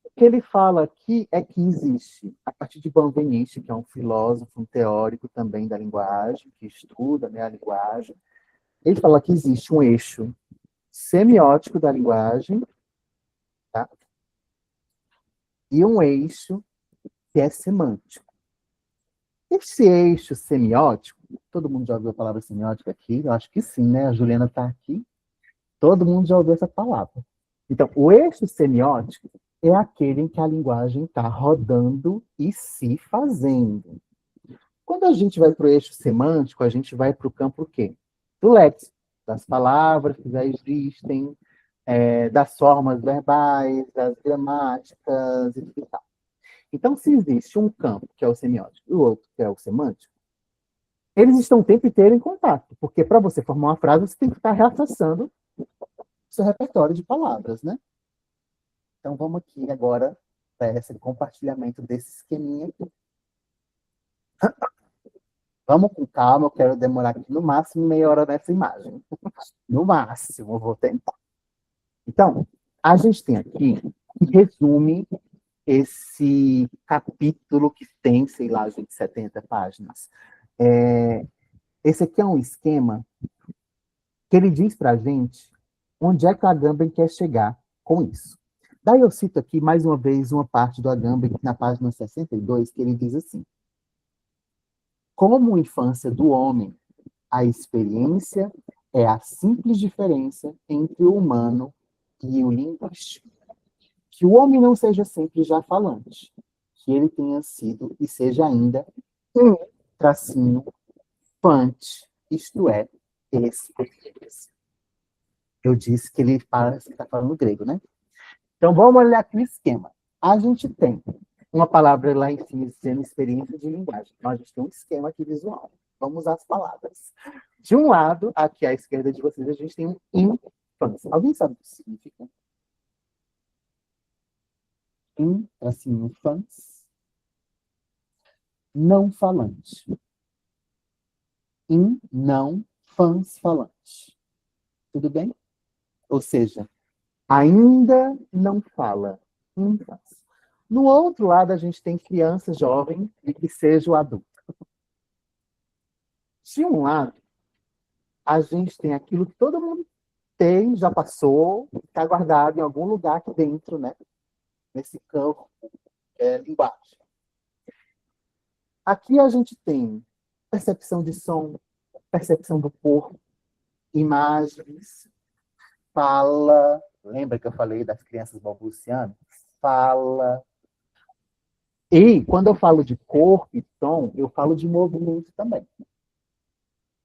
o que ele fala aqui é que existe, a partir de Benveniste, que é um filósofo, um teórico também da linguagem, que estuda, né, a linguagem, ele fala que existe um eixo semiótico da linguagem, tá? E um eixo que é semântico. Esse eixo semiótico, todo mundo já ouviu a palavra semiótica aqui? Eu acho que sim, né? A Juliana está aqui. Todo mundo já ouviu essa palavra. Então, o eixo semiótico é aquele em que a linguagem está rodando e se fazendo. Quando a gente vai para o eixo semântico, a gente vai para o campo o quê? Do léxico, das palavras que já existem, das formas verbais, das gramáticas e tudo tal. Então, se existe um campo, que é o semiótico, e o outro, que é o semântico, eles estão o tempo inteiro em contato, porque para você formar uma frase, você tem que estar reacessando o seu repertório de palavras, né? Então, vamos aqui agora para esse compartilhamento desse esqueminha aqui. Vamos com calma, eu quero demorar aqui no máximo meia hora nessa imagem. No máximo, eu vou tentar. Então, a gente tem aqui, que resume esse capítulo que tem, sei lá, gente, 70 páginas. Esse aqui é um esquema que ele diz para a gente onde é que o Agamben quer chegar com isso. Daí eu cito aqui, mais uma vez, uma parte do Agamben, na página 62, que ele diz assim: como infância do homem, a experiência é a simples diferença entre o humano e o linguístico. Que o homem não seja sempre já falante, que ele tenha sido e seja ainda tracinho fante, isto é, experiência. Eu disse que ele parece que está falando grego, né? Então vamos olhar aqui o esquema. A gente tem uma palavra lá em cima dizendo experiência de linguagem. Então a gente tem um esquema aqui visual. Vamos usar as palavras. De um lado, aqui à esquerda de vocês, a gente tem um infância. Alguém sabe o que significa? Assim, infância. Não falante. Não fãs falante. Tudo bem? Ou seja, ainda não fala. Infância. No outro lado, a gente tem criança, jovem e que seja o adulto. De um lado, a gente tem aquilo que todo mundo tem, já passou, está guardado em algum lugar aqui dentro, né? Nesse campo, linguagem. Aqui a gente tem percepção de som, percepção do corpo, imagens, fala. Lembra que eu falei das crianças balbuciando? Fala. E quando eu falo de corpo e som, eu falo de movimento também.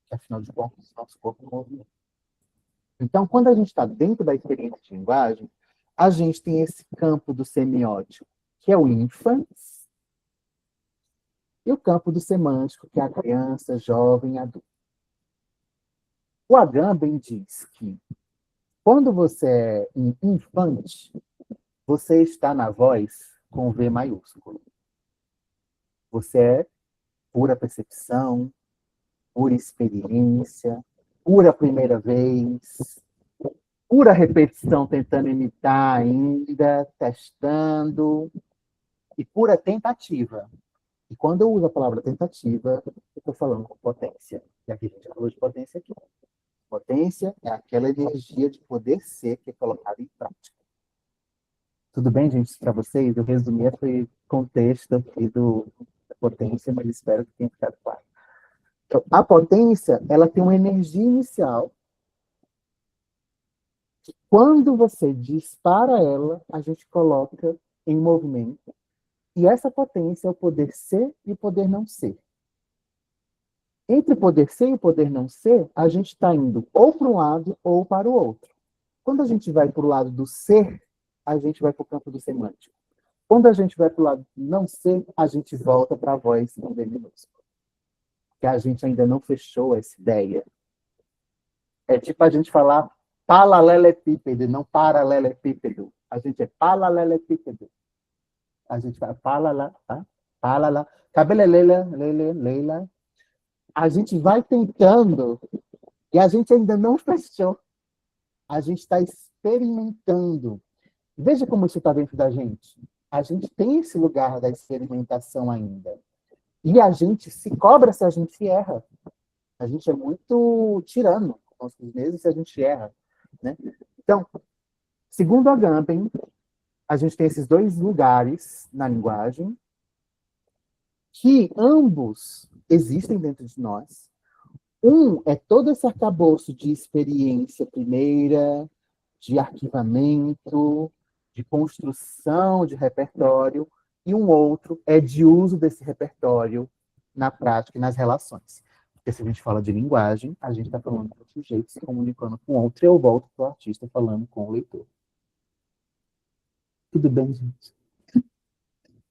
Afinal de contas, nosso corpo é movimento. Então, quando a gente está dentro da experiência de linguagem, a gente tem esse campo do semiótico, que é o infans, e o campo do semântico, que é a criança, jovem, adulto. O Agamben diz que quando você é um infante, você está na voz com V maiúsculo. Você é pura percepção, pura experiência, pura primeira vez, pura repetição tentando imitar ainda, testando, e pura tentativa. E quando eu uso a palavra tentativa, eu estou falando com potência. E aqui a gente falou de potência aqui. Potência é aquela energia de poder ser que é colocada em prática. Tudo bem, gente, para vocês? Eu resumi esse contexto aqui da potência, mas espero que tenha ficado claro. Então, a potência, ela tem uma energia inicial que, quando você dispara ela, a gente coloca em movimento. E essa potência é o poder ser e o poder não ser. Entre o poder ser e o poder não ser, a gente está indo ou para um lado ou para o outro. Quando a gente vai para o lado do ser, a gente vai para o campo do semântico. Quando a gente vai para o lado do não ser, a gente volta para a voz com V minúsculo. Que a gente ainda não fechou essa ideia. É tipo a gente falar paralelepípedo, não paralelepípedo. A gente é paralelepípedo. A gente vai palala, cabelelela, leila. A gente vai tentando e a gente ainda não fechou. A gente está experimentando. Veja como isso está dentro da gente. A gente tem esse lugar da experimentação ainda. E a gente se cobra se a gente erra. A gente é muito tirano com nós mesmos se a gente erra, né? Então, segundo a Agamben, a gente tem esses dois lugares na linguagem que ambos existem dentro de nós. Um é todo esse arcabouço de experiência primeira, de arquivamento, de construção de repertório, e um outro é de uso desse repertório na prática e nas relações. Porque se a gente fala de linguagem, a gente está falando com o sujeito se comunicando com o outro, e eu volto para o artista falando com o leitor. Tudo bem, gente?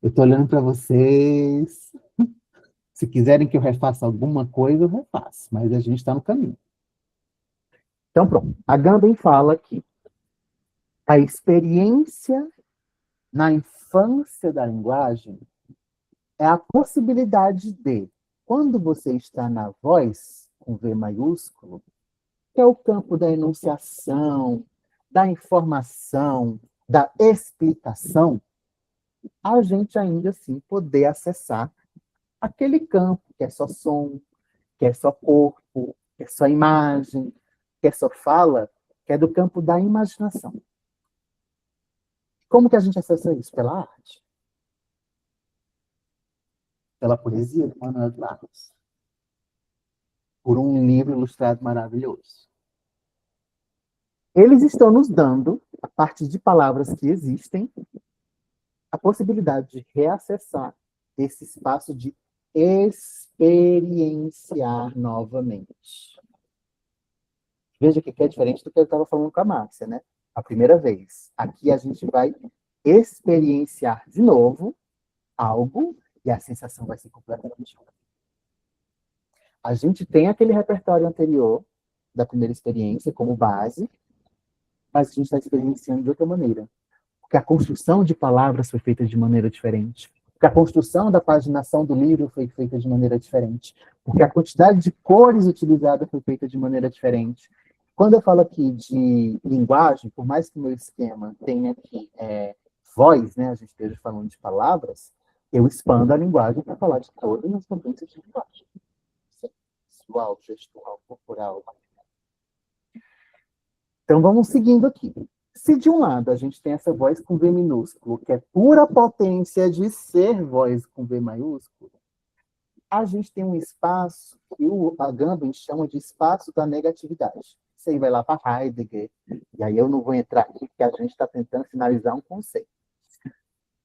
Eu estou olhando para vocês. Se quiserem que eu refaça alguma coisa, eu refaço, mas a gente está no caminho. Então, pronto. A Agamben fala que a experiência na infância da linguagem é a possibilidade de, quando você está na voz, com V maiúsculo, que é o campo da enunciação, da informação, da explicação, a gente ainda assim poder acessar aquele campo que é só som, que é só corpo, que é só imagem, que é só fala, que é do campo da imaginação. Como que a gente acessa isso? Pela arte. Pela poesia do Manuel de Barros. Por um livro ilustrado maravilhoso. Eles estão nos dando, a partir de palavras que existem, a possibilidade de reacessar esse espaço de experienciar novamente. Veja que é diferente do que eu estava falando com a Márcia, né? A primeira vez. Aqui a gente vai experienciar de novo algo e a sensação vai ser completamente outra. A gente tem aquele repertório anterior da primeira experiência como base, mas a gente está experienciando de outra maneira. Porque a construção de palavras foi feita de maneira diferente. Porque a construção da paginação do livro foi feita de maneira diferente. Porque a quantidade de cores utilizada foi feita de maneira diferente. Quando eu falo aqui de linguagem, por mais que o meu esquema tenha aqui voz, né, a gente esteja falando de palavras, eu expando a linguagem para falar de todas as potências de linguagem. Visual, gestual, corporal. Então vamos seguindo aqui. Se de um lado a gente tem essa voz com V minúsculo, que é pura potência de ser voz com V maiúsculo, a gente tem um espaço que o Agamben chama de espaço da negatividade. Isso aí vai lá para Heidegger, e aí eu não vou entrar aqui, porque a gente está tentando finalizar um conceito.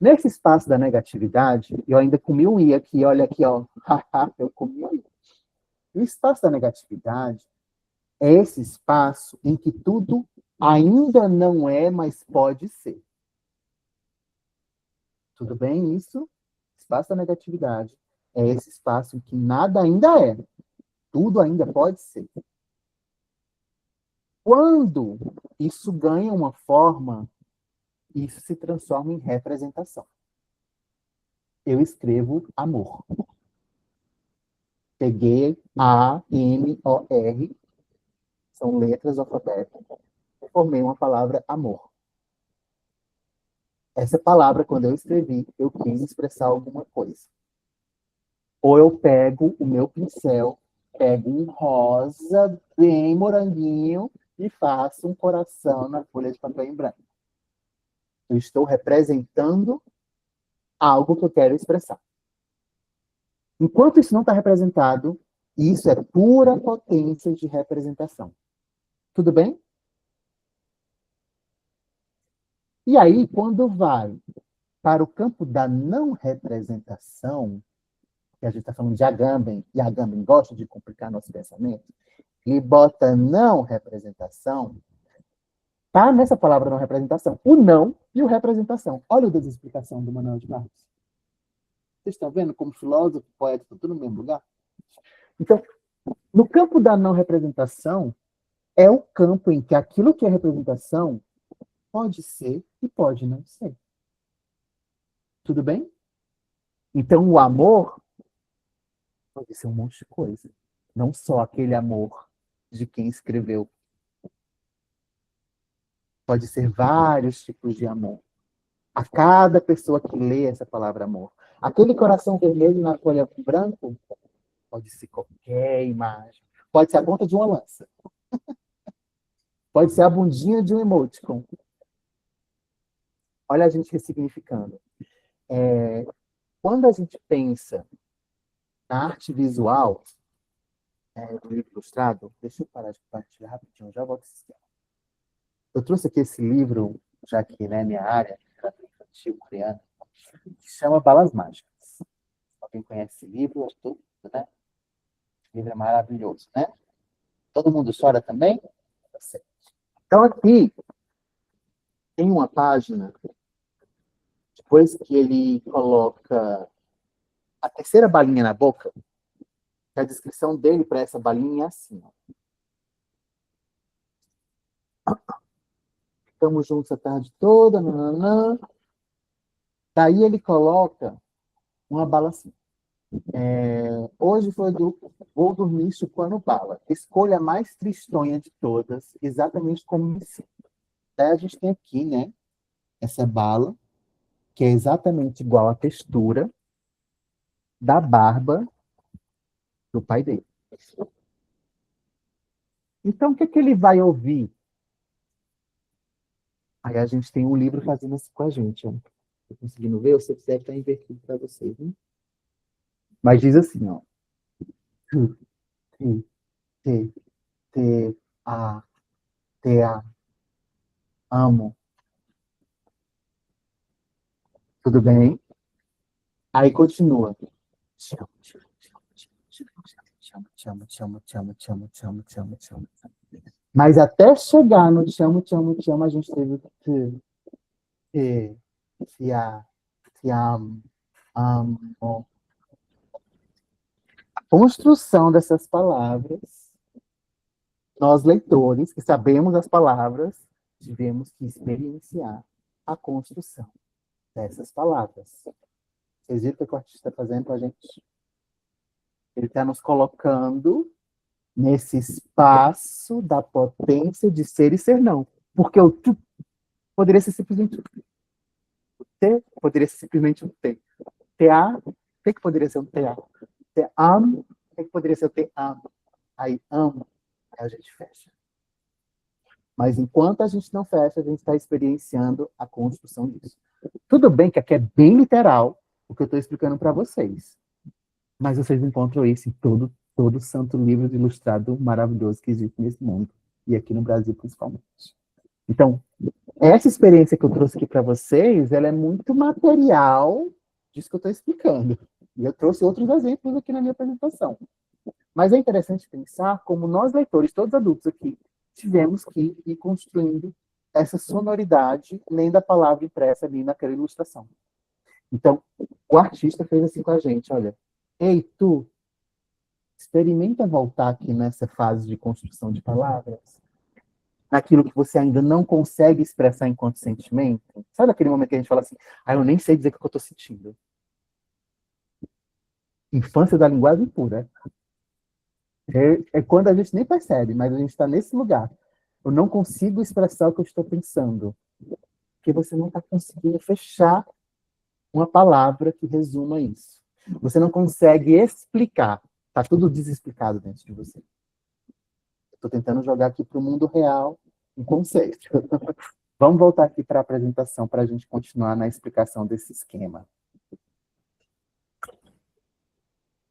Nesse espaço da negatividade, eu ainda comi um i aqui, olha aqui, ó, eu comi um i. O espaço da negatividade é esse espaço em que tudo ainda não é, mas pode ser. Tudo bem isso? Espaço da negatividade é esse espaço em que nada ainda é. Tudo ainda pode ser. Quando isso ganha uma forma, isso se transforma em representação. Eu escrevo amor. Peguei A, M, O, R, são letras alfabéticas, e formei uma palavra amor. Essa palavra, quando eu escrevi, eu quis expressar alguma coisa. Ou eu pego o meu pincel, pego um rosa bem moranguinho e faço um coração na folha de papel em branco. Eu estou representando algo que eu quero expressar. Enquanto isso não está representado, isso é pura potência de representação. Tudo bem? E aí, quando vai para o campo da não representação, que a gente está falando de Agamben, e Agamben gosta de complicar nosso pensamento, e bota não representação, tá nessa palavra não representação. O não e o representação. Olha o desexplicação do Manuel de Barros. Vocês estão vendo como filósofo, poeta, tudo no mesmo lugar? Então, no campo da não representação, é o campo em que aquilo que é representação pode ser e pode não ser. Tudo bem? Então, o amor pode ser um monte de coisa. Não só aquele amor de quem escreveu. Pode ser vários tipos de amor. A cada pessoa que lê essa palavra amor. Aquele coração vermelho na folha branco pode ser qualquer imagem. Pode ser a ponta de uma lança. Pode ser a bundinha de um emoticon. Olha a gente ressignificando. Quando a gente pensa na arte visual do livro ilustrado, deixa eu parar de compartilhar rapidinho, já volto a esse esquema. Eu trouxe aqui esse livro, já que é minha área, literatura infantil coreana, que chama Balas Mágicas. Alguém conhece esse livro? Tudo, né? Esse livro é maravilhoso, né? Todo mundo chora também? Então, aqui tem uma página, depois que ele coloca a terceira balinha na boca, a descrição dele para essa balinha é assim. Ó. Ficamos juntos a tarde toda, nananã. Daí ele coloca uma bala assim. Hoje vou dormir chupando bala. Escolha a mais tristonha de todas, exatamente como me sinto. Daí a gente tem aqui, né, essa bala, que é exatamente igual à textura da barba do pai dele. Então, o que ele vai ouvir? Aí a gente tem um livro fazendo isso com a gente. Ó. Tô conseguindo ver? Eu sei que deve estar invertido para vocês. Né? Mas diz assim, ó. T, T, T, A, T, A, amo. Tudo bem? Aí continua. Te amo, te amo, te amo, te amo, te amo, te amo, te amo, te amo, te amo, te amo, te amo, te amo. Mas até chegar no te amo, te amo, te amo, a gente teve que te amo, amo. A construção dessas palavras, nós leitores, que sabemos as palavras, tivemos que experienciar a construção dessas palavras. Vocês viram o que o artista está fazendo com a gente? Ele está nos colocando nesse espaço da potência de ser e ser não. Porque o tu poderia ser simplesmente o T, poderia ser simplesmente um T. TA, o que poderia ser um TA? Te-amo, o que poderia ser o te-amo? Aí, amo, aí a gente fecha. Mas enquanto a gente não fecha, a gente está experienciando a construção disso. Tudo bem que aqui é bem literal o que eu estou explicando para vocês. Mas vocês encontram isso em todo santo livro ilustrado maravilhoso que existe nesse mundo. E aqui no Brasil, principalmente. Então, essa experiência que eu trouxe aqui para vocês, ela é muito material disso que eu estou explicando. E eu trouxe outros exemplos aqui na minha apresentação. Mas é interessante pensar como nós, leitores, todos adultos aqui, tivemos que ir construindo essa sonoridade, lendo a palavra impressa ali naquela ilustração. Então, o artista fez assim com a gente, olha, ei, tu, experimenta voltar aqui nessa fase de construção de palavras, naquilo que você ainda não consegue expressar enquanto sentimento. Sabe aquele momento que a gente fala assim, eu nem sei dizer o que eu estou sentindo. Infância da linguagem pura. É quando a gente nem percebe, mas a gente está nesse lugar. Eu não consigo expressar o que eu estou pensando. Porque você não está conseguindo fechar uma palavra que resuma isso. Você não consegue explicar. Está tudo desexplicado dentro de você. Estou tentando jogar aqui para o mundo real um conceito. Vamos voltar aqui para a apresentação para a gente continuar na explicação desse esquema.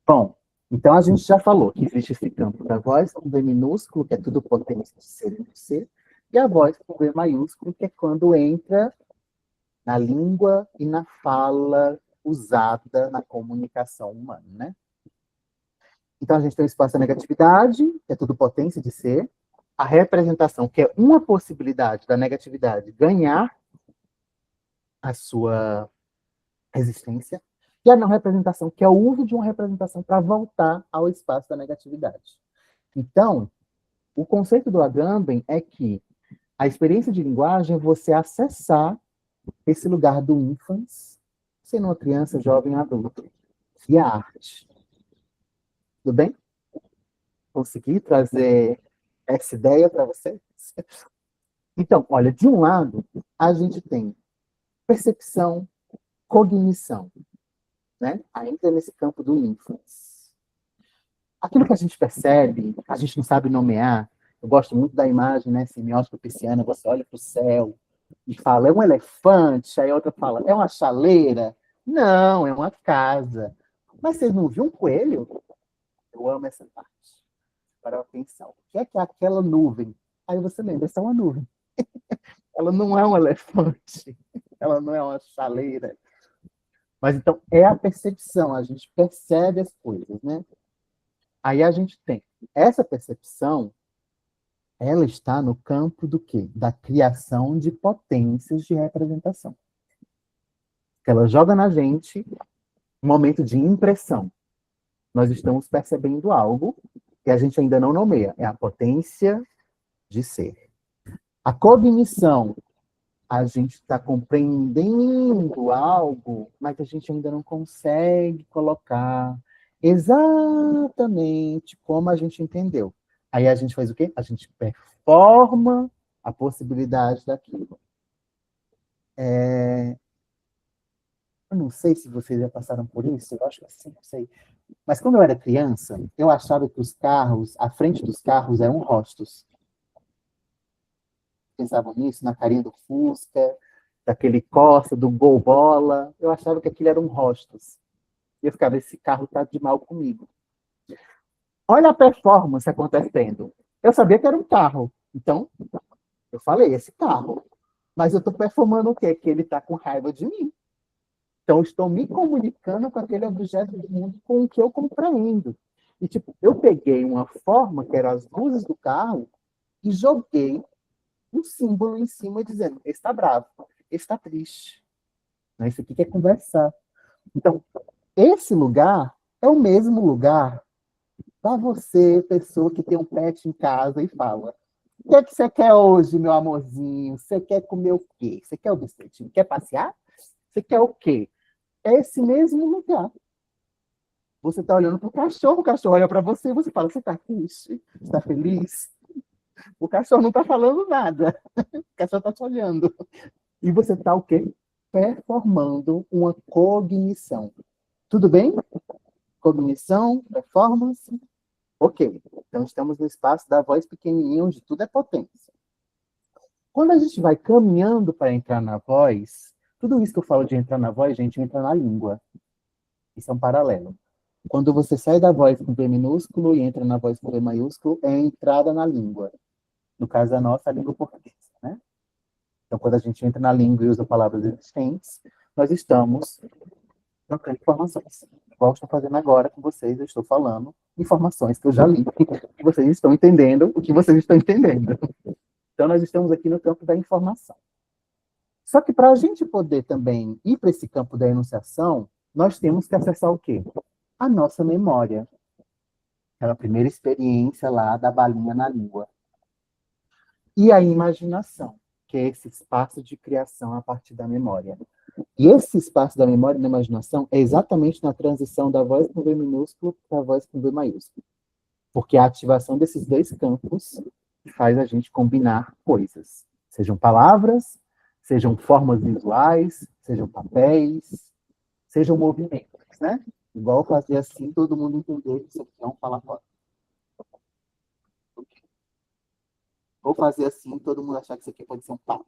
Bom, então a gente já falou que existe esse campo da voz com V minúsculo, que é tudo potência de ser e não ser, e a voz com V maiúsculo, que é quando entra na língua e na fala usada na comunicação humana, né? Então a gente tem o espaço da negatividade, que é tudo potência de ser, a representação, que é uma possibilidade da negatividade ganhar a sua existência, e a não representação, que é o uso de uma representação para voltar ao espaço da negatividade. Então, o conceito do Agamben é que a experiência de linguagem é você acessar esse lugar do ínfans, sendo uma criança, jovem, adulto, via arte. Tudo bem? Consegui trazer essa ideia para vocês? Então, olha, de um lado, a gente tem percepção, cognição, né? Ainda nesse campo do ínfluence. Aquilo que a gente percebe, a gente não sabe nomear. Eu gosto muito da imagem, né, semiótica pisciana, você olha para o céu e fala, é um elefante, aí a outra fala, é uma chaleira. Não, é uma casa. Mas vocês não viram um coelho? Eu amo essa parte. Para pensar, o que é aquela nuvem? Aí você lembra, essa é uma nuvem. Ela não é um elefante, ela não é uma chaleira. Mas então é a percepção, a gente percebe as coisas, né? Aí a gente tem essa percepção, ela está no campo do quê? Da criação de potências de representação. Que ela joga na gente um momento de impressão. Nós estamos percebendo algo que a gente ainda não nomeia, é a potência de ser. A cognição, a gente está compreendendo algo, mas a gente ainda não consegue colocar exatamente como a gente entendeu. Aí a gente faz o quê? A gente performa a possibilidade daquilo. Eu não sei se vocês já passaram por isso, eu acho que sim, não sei. Mas quando eu era criança, eu achava que os carros, a frente dos carros eram rostos. Pensavam nisso, na carinha do Fusca, daquele Corsa, do Gol Bola. Eu achava que aquilo eram rostos. E eu ficava, esse carro tá de mal comigo. Olha a performance acontecendo. Eu sabia que era um carro. Então, eu falei, esse carro. Mas eu estou performando o quê? Que ele está com raiva de mim. Então, eu estou me comunicando com aquele objeto do mundo com o que eu compreendo. E, tipo, eu peguei uma forma, que eram as luzes do carro, e joguei um símbolo em cima dizendo, esse está bravo, esse está triste. Isso aqui quer conversar. Então, esse lugar é o mesmo lugar para você, pessoa que tem um pet em casa e fala, o que é que você quer hoje, meu amorzinho? Você quer comer o quê? Você quer o biscoitinho? Quer passear? Você quer o quê? É esse mesmo lugar. Você está olhando para o cachorro olha para você e você fala, você está triste? Você está feliz? O cachorro não está falando nada. O cachorro está te olhando. E você está o quê? Performando uma cognição. Tudo bem? Cognição, performance. Ok. Então estamos no espaço da voz pequenininha, onde tudo é potência. Quando a gente vai caminhando para entrar na voz, tudo isso que eu falo de entrar na voz, gente, entra na língua. Isso é um paralelo. Quando você sai da voz com V minúsculo e entra na voz com V maiúsculo, é a entrada na língua. No caso da nossa, a língua portuguesa, né? Então, quando a gente entra na língua e usa palavras existentes, nós estamos trocando informações. Igual eu estou fazendo agora com vocês, eu estou falando informações que eu já li, que vocês estão entendendo o que vocês estão entendendo. Então, nós estamos aqui no campo da informação. Só que para a gente poder também ir para esse campo da enunciação, nós temos que acessar o quê? A nossa memória. Aquela primeira experiência lá da balinha na língua. E a imaginação, que é esse espaço de criação a partir da memória. E esse espaço da memória e da imaginação é exatamente na transição da voz com V minúsculo para a voz com V maiúsculo. Porque a ativação desses dois campos faz a gente combinar coisas. Sejam palavras, sejam formas visuais, sejam papéis, sejam movimentos, né? Igual fazer assim, todo mundo entender que isso aqui é um falatório. Ou fazer assim, todo mundo achar que isso aqui pode ser um pato.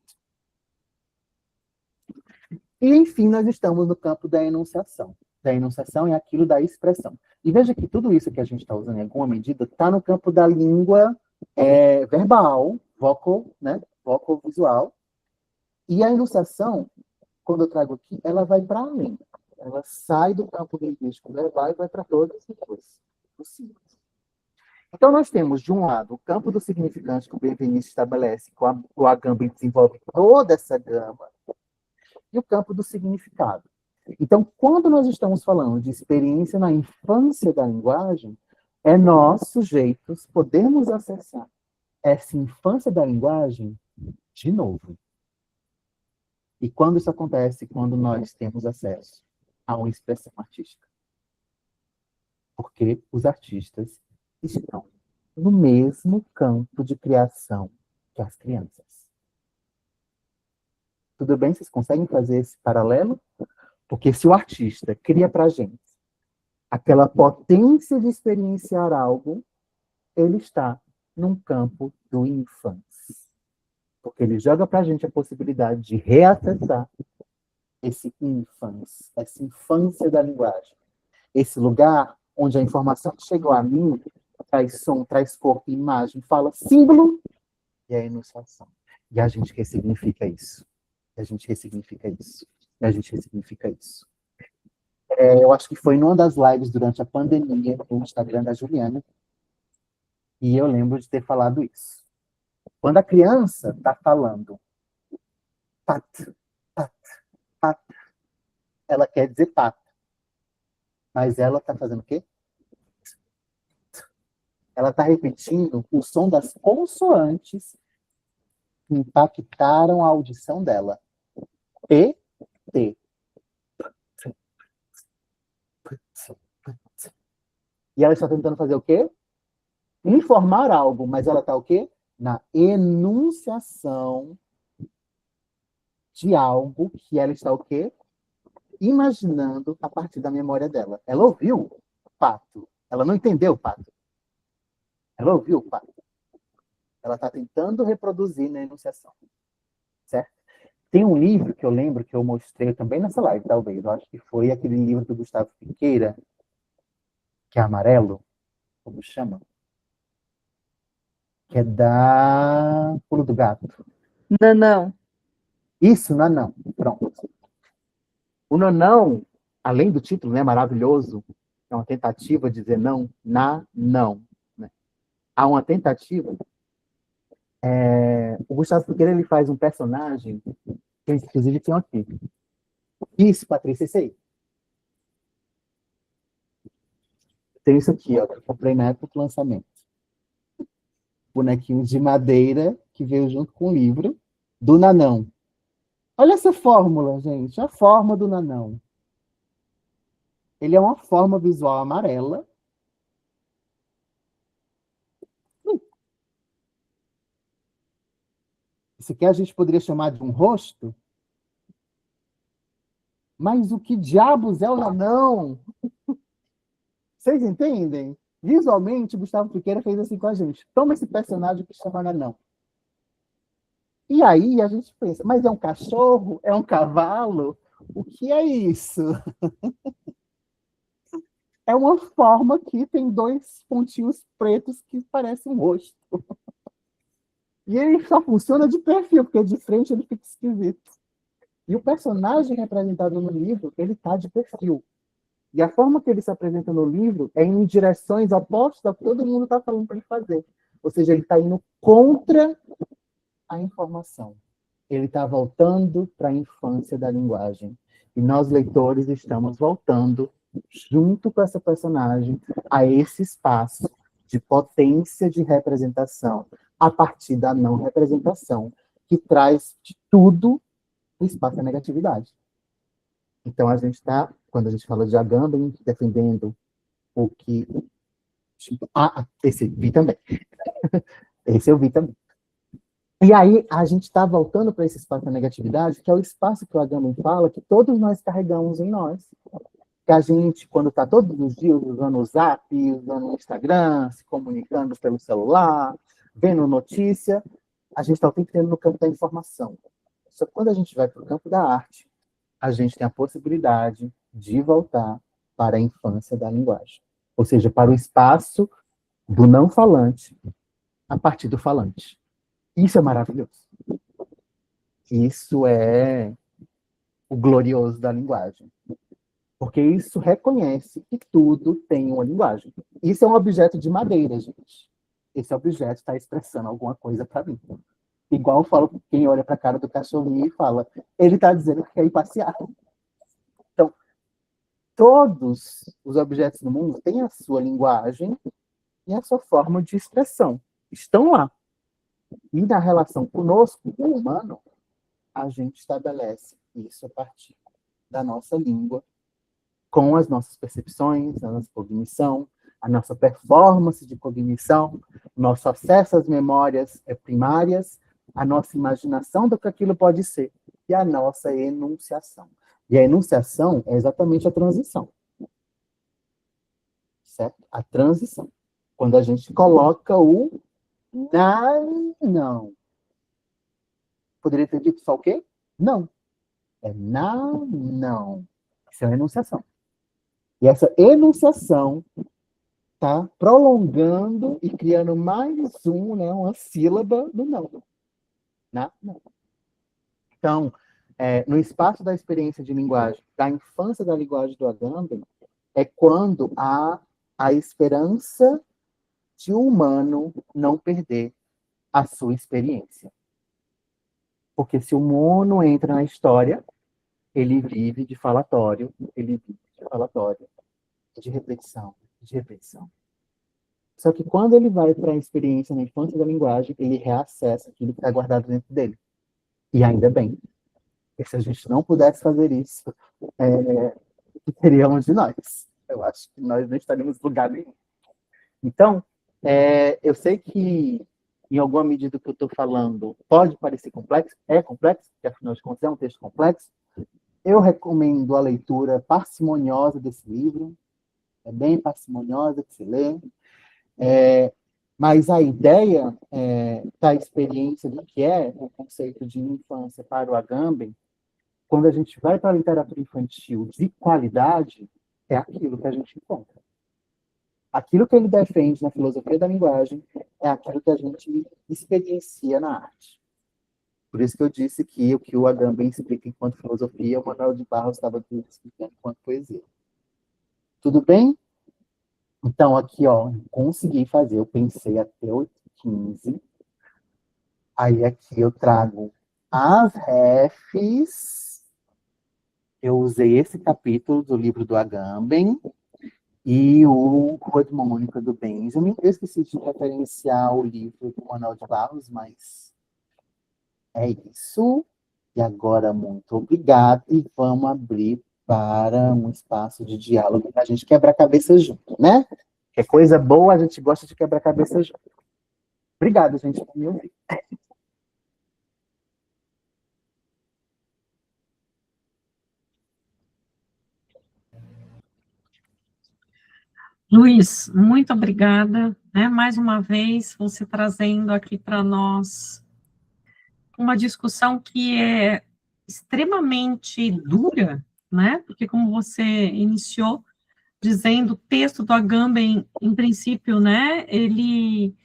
E, enfim, nós estamos no campo da enunciação. Da enunciação é aquilo da expressão. E veja que tudo isso que a gente está usando em alguma medida está no campo da língua verbal, né? Vocal visual. E a enunciação, quando eu trago aqui, ela vai para além. Ela sai do campo linguístico verbal e vai para todas as coisas possíveis. Então, nós temos, de um lado, o campo do significante que o Benveniste estabelece, que o Agamben desenvolve toda essa gama, e o campo do significado. Então, quando nós estamos falando de experiência na infância da linguagem, é nós, sujeitos, podermos acessar essa infância da linguagem de novo. E quando isso acontece? Quando nós temos acesso a uma expressão artística. Porque os artistas estão no mesmo campo de criação que as crianças. Tudo bem? Vocês conseguem fazer esse paralelo? Porque se o artista cria para a gente aquela potência de experienciar algo, ele está num campo do infans. Porque ele joga para a gente a possibilidade de reacessar esse infans, essa infância da linguagem. Esse lugar onde a informação que chegou a mim traz som, traz corpo, imagem, fala símbolo e a enunciação. E a gente ressignifica isso. E a gente ressignifica isso. E a gente ressignifica isso. Eu acho que foi numa das lives durante a pandemia no Instagram da Juliana, e eu lembro de ter falado isso. Quando a criança está falando pat, pat, pat, ela quer dizer pato, mas ela está fazendo o quê? Ela está repetindo o som das consoantes que impactaram a audição dela. P, T. E ela está tentando fazer o quê? Informar algo, mas ela está o quê? Na enunciação de algo que ela está o quê? Imaginando a partir da memória dela. Ela ouviu o pato. Ela não entendeu o pato. Ela ouviu o pato. Ela está tentando reproduzir na enunciação. Certo? Tem um livro que eu lembro que eu mostrei também nessa live, talvez. Eu acho que foi aquele livro do Gustavo Piqueira, que é amarelo, como chama? Que é da Pulo do Gato. Não. Isso, Nanão. Pronto. O Nanão, além do título, né, maravilhoso, é uma tentativa de dizer não, não. Né? Há uma tentativa. O Gustavo Piqueira, ele faz um personagem, que inclusive tem aqui. Isso, Patrícia, isso aí. Tem isso aqui, ó, que eu comprei na época do lançamento. Bonequinho de madeira que veio junto com o livro do Nanão. Olha essa fórmula, gente. A forma do Nanão. Ele é uma forma visual amarela. Isso aqui a gente poderia chamar de um rosto. Mas o que diabos é o Nanão? Vocês entendem? Visualmente, Gustavo Piqueira fez assim com a gente. Toma esse personagem que chama Nanão. E aí a gente pensa, mas é um cachorro? É um cavalo? O que é isso? É uma forma que tem dois pontinhos pretos que parecem um rosto. E ele só funciona de perfil, porque de frente ele fica esquisito. E o personagem representado no livro, ele está de perfil. E a forma que ele se apresenta no livro é em direções opostas ao que todo mundo está falando para ele fazer. Ou seja, ele está indo contra a informação. Ele está voltando para a infância da linguagem. E nós, leitores, estamos voltando, junto com essa personagem, a esse espaço de potência de representação, a partir da não representação, que traz de tudo o espaço da negatividade. Então, a gente está, quando a gente fala de Agamben, defendendo o que... esse eu vi também. Esse eu vi também. E aí, a gente está voltando para esse espaço da negatividade, que é o espaço que o Agamben fala, que todos nós carregamos em nós. Que a gente, quando está todos os dias usando o Zap, usando o Instagram, se comunicando pelo celular, vendo notícia, a gente está o tempo inteiro no campo da informação. Só que quando a gente vai para o campo da arte, a gente tem a possibilidade de voltar para a infância da linguagem. Ou seja, para o espaço do não falante a partir do falante. Isso é maravilhoso. Isso é o glorioso da linguagem. Porque isso reconhece que tudo tem uma linguagem. Isso é um objeto de madeira, gente. Esse objeto está expressando alguma coisa para mim. Igual eu falo, quem olha para a cara do cachorrinho e fala, ele está dizendo que quer ir passear. Então, todos os objetos do mundo têm a sua linguagem e a sua forma de expressão. Estão lá. E na relação conosco, o humano, a gente estabelece isso a partir da nossa língua, com as nossas percepções, a nossa cognição, a nossa performance de cognição, nosso acesso às memórias primárias, a nossa imaginação do que aquilo pode ser. que a nossa enunciação. E a enunciação é exatamente a transição. Certo? A transição. Quando a gente coloca o não. Poderia ter dito só o quê? Não. É não. Isso é uma enunciação. E essa enunciação está prolongando e criando mais uma sílaba do não. Não. Então, no espaço da experiência de linguagem, da infância da linguagem do Agamben, é quando há a esperança de o humano não perder a sua experiência. Porque se o mono entra na história, ele vive de falatório, de repetição. Só que quando ele vai para a experiência na infância da linguagem, ele reacessa aquilo que está guardado dentro dele. E ainda bem. Porque se a gente não pudesse fazer isso, o que teríamos de nós? Eu acho que nós não estaríamos em lugar nenhum. Então, eu sei que, em alguma medida que eu estou falando, pode parecer complexo, é complexo, porque afinal de contas é um texto complexo. Eu recomendo a leitura parcimoniosa desse livro, é bem parcimoniosa de se ler, mas a ideia da experiência do que é o conceito de infância para o Agamben, quando a gente vai para a literatura infantil de qualidade, é aquilo que a gente encontra. Aquilo que ele defende na filosofia da linguagem é aquilo que a gente experiencia na arte. Por isso que eu disse que o que o Agamben explica enquanto filosofia, o Manuel de Barros estava explicando enquanto poesia. Tudo bem? Então, aqui, consegui fazer, eu pensei até 8h15. Aí aqui eu trago as refs. Eu usei esse capítulo do livro do Agamben e o Rua Mônica do Benjamin. Eu esqueci de referenciar o livro do Manuel de Barros, mas é isso. E agora, muito obrigado. E vamos abrir para um espaço de diálogo para a gente quebrar a cabeça junto, né? Que é coisa boa, a gente gosta de quebrar a cabeça junto. Obrigado, gente, por me ouvir. Luiz, muito obrigada, né? Mais uma vez, você trazendo aqui para nós uma discussão que é extremamente dura, né? Porque como você iniciou dizendo, o texto do Agamben, em princípio, né? Ele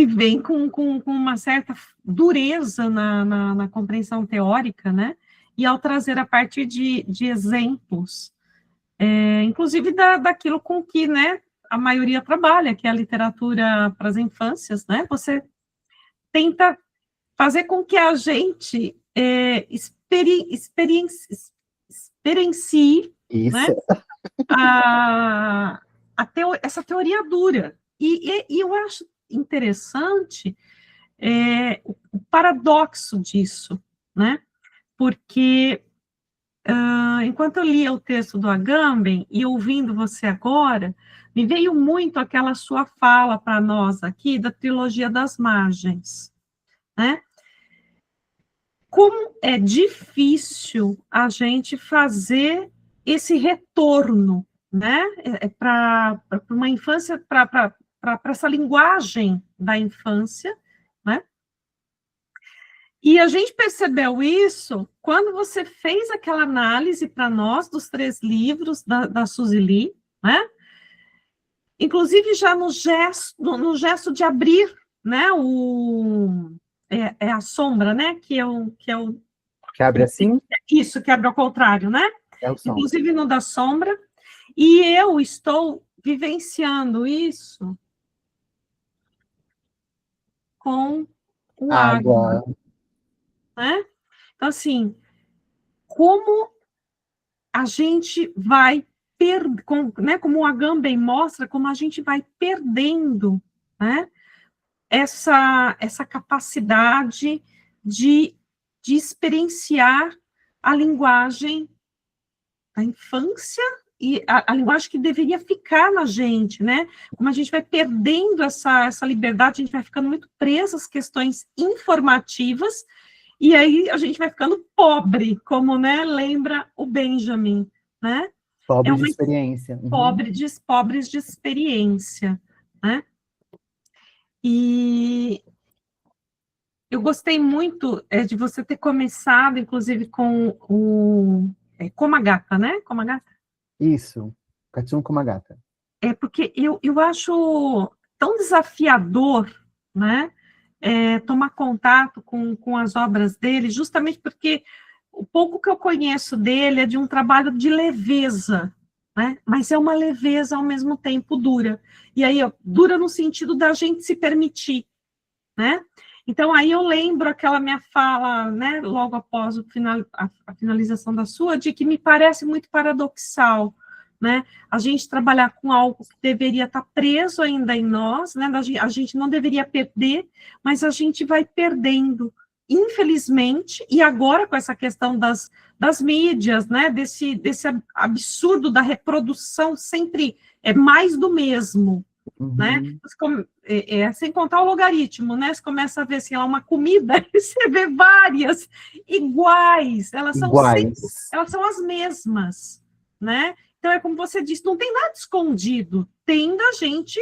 vem com uma certa dureza na compreensão teórica, né? E ao trazer a partir de exemplos, inclusive daquilo com que, né, a maioria trabalha, que é a literatura para as infâncias, né? Você tenta fazer com que a gente experiencie, né, essa teoria dura. E eu acho interessante o paradoxo disso, né? Porque enquanto eu lia o texto do Agamben e ouvindo você agora, me veio muito aquela sua fala para nós aqui da trilogia das margens, né? Como é difícil a gente fazer esse retorno, né? Para uma infância, para essa linguagem da infância, né? E a gente percebeu isso quando você fez aquela análise para nós dos 3 livros da Suzy Lee, né? Inclusive já no gesto de abrir, né? A sombra, né? Que abre assim? Isso, que abre ao contrário, né? É o som. Inclusive no da sombra. E eu estou vivenciando isso com o água, né? Então, assim, como a gente vai né, como o Agamben mostra, como a gente vai perdendo, né, essa capacidade de experienciar a linguagem da infância e a linguagem que deveria ficar na gente, né? Como a gente vai perdendo essa liberdade, a gente vai ficando muito presa às questões informativas E aí a gente vai ficando pobre, como, né, lembra o Benjamin, né? Pobre É de uma experiência. Uhum. pobres de experiência, né? E eu gostei muito de você ter começado, inclusive, com o Komagata, né? Komagata. Isso, Katsun Komagata. É porque eu acho tão desafiador, né? Tomar contato com as obras dele, justamente porque o pouco que eu conheço dele é de um trabalho de leveza, né? Mas é uma leveza ao mesmo tempo dura. E aí, ó, dura no sentido da gente se permitir, né? Então, aí eu lembro aquela minha fala, né, logo após a finalização da sua, de que me parece muito paradoxal, né? A gente trabalhar com algo que deveria estar preso ainda em nós, né? A gente não deveria perder, mas a gente vai perdendo, infelizmente, e agora com essa questão das mídias, né? Desse absurdo da reprodução sempre é mais do mesmo, né? Sem contar o logaritmo, né? Você começa a ver assim, uma comida, e você vê várias iguais, elas são as mesmas, né? Então é como você disse, não tem nada escondido, tem da gente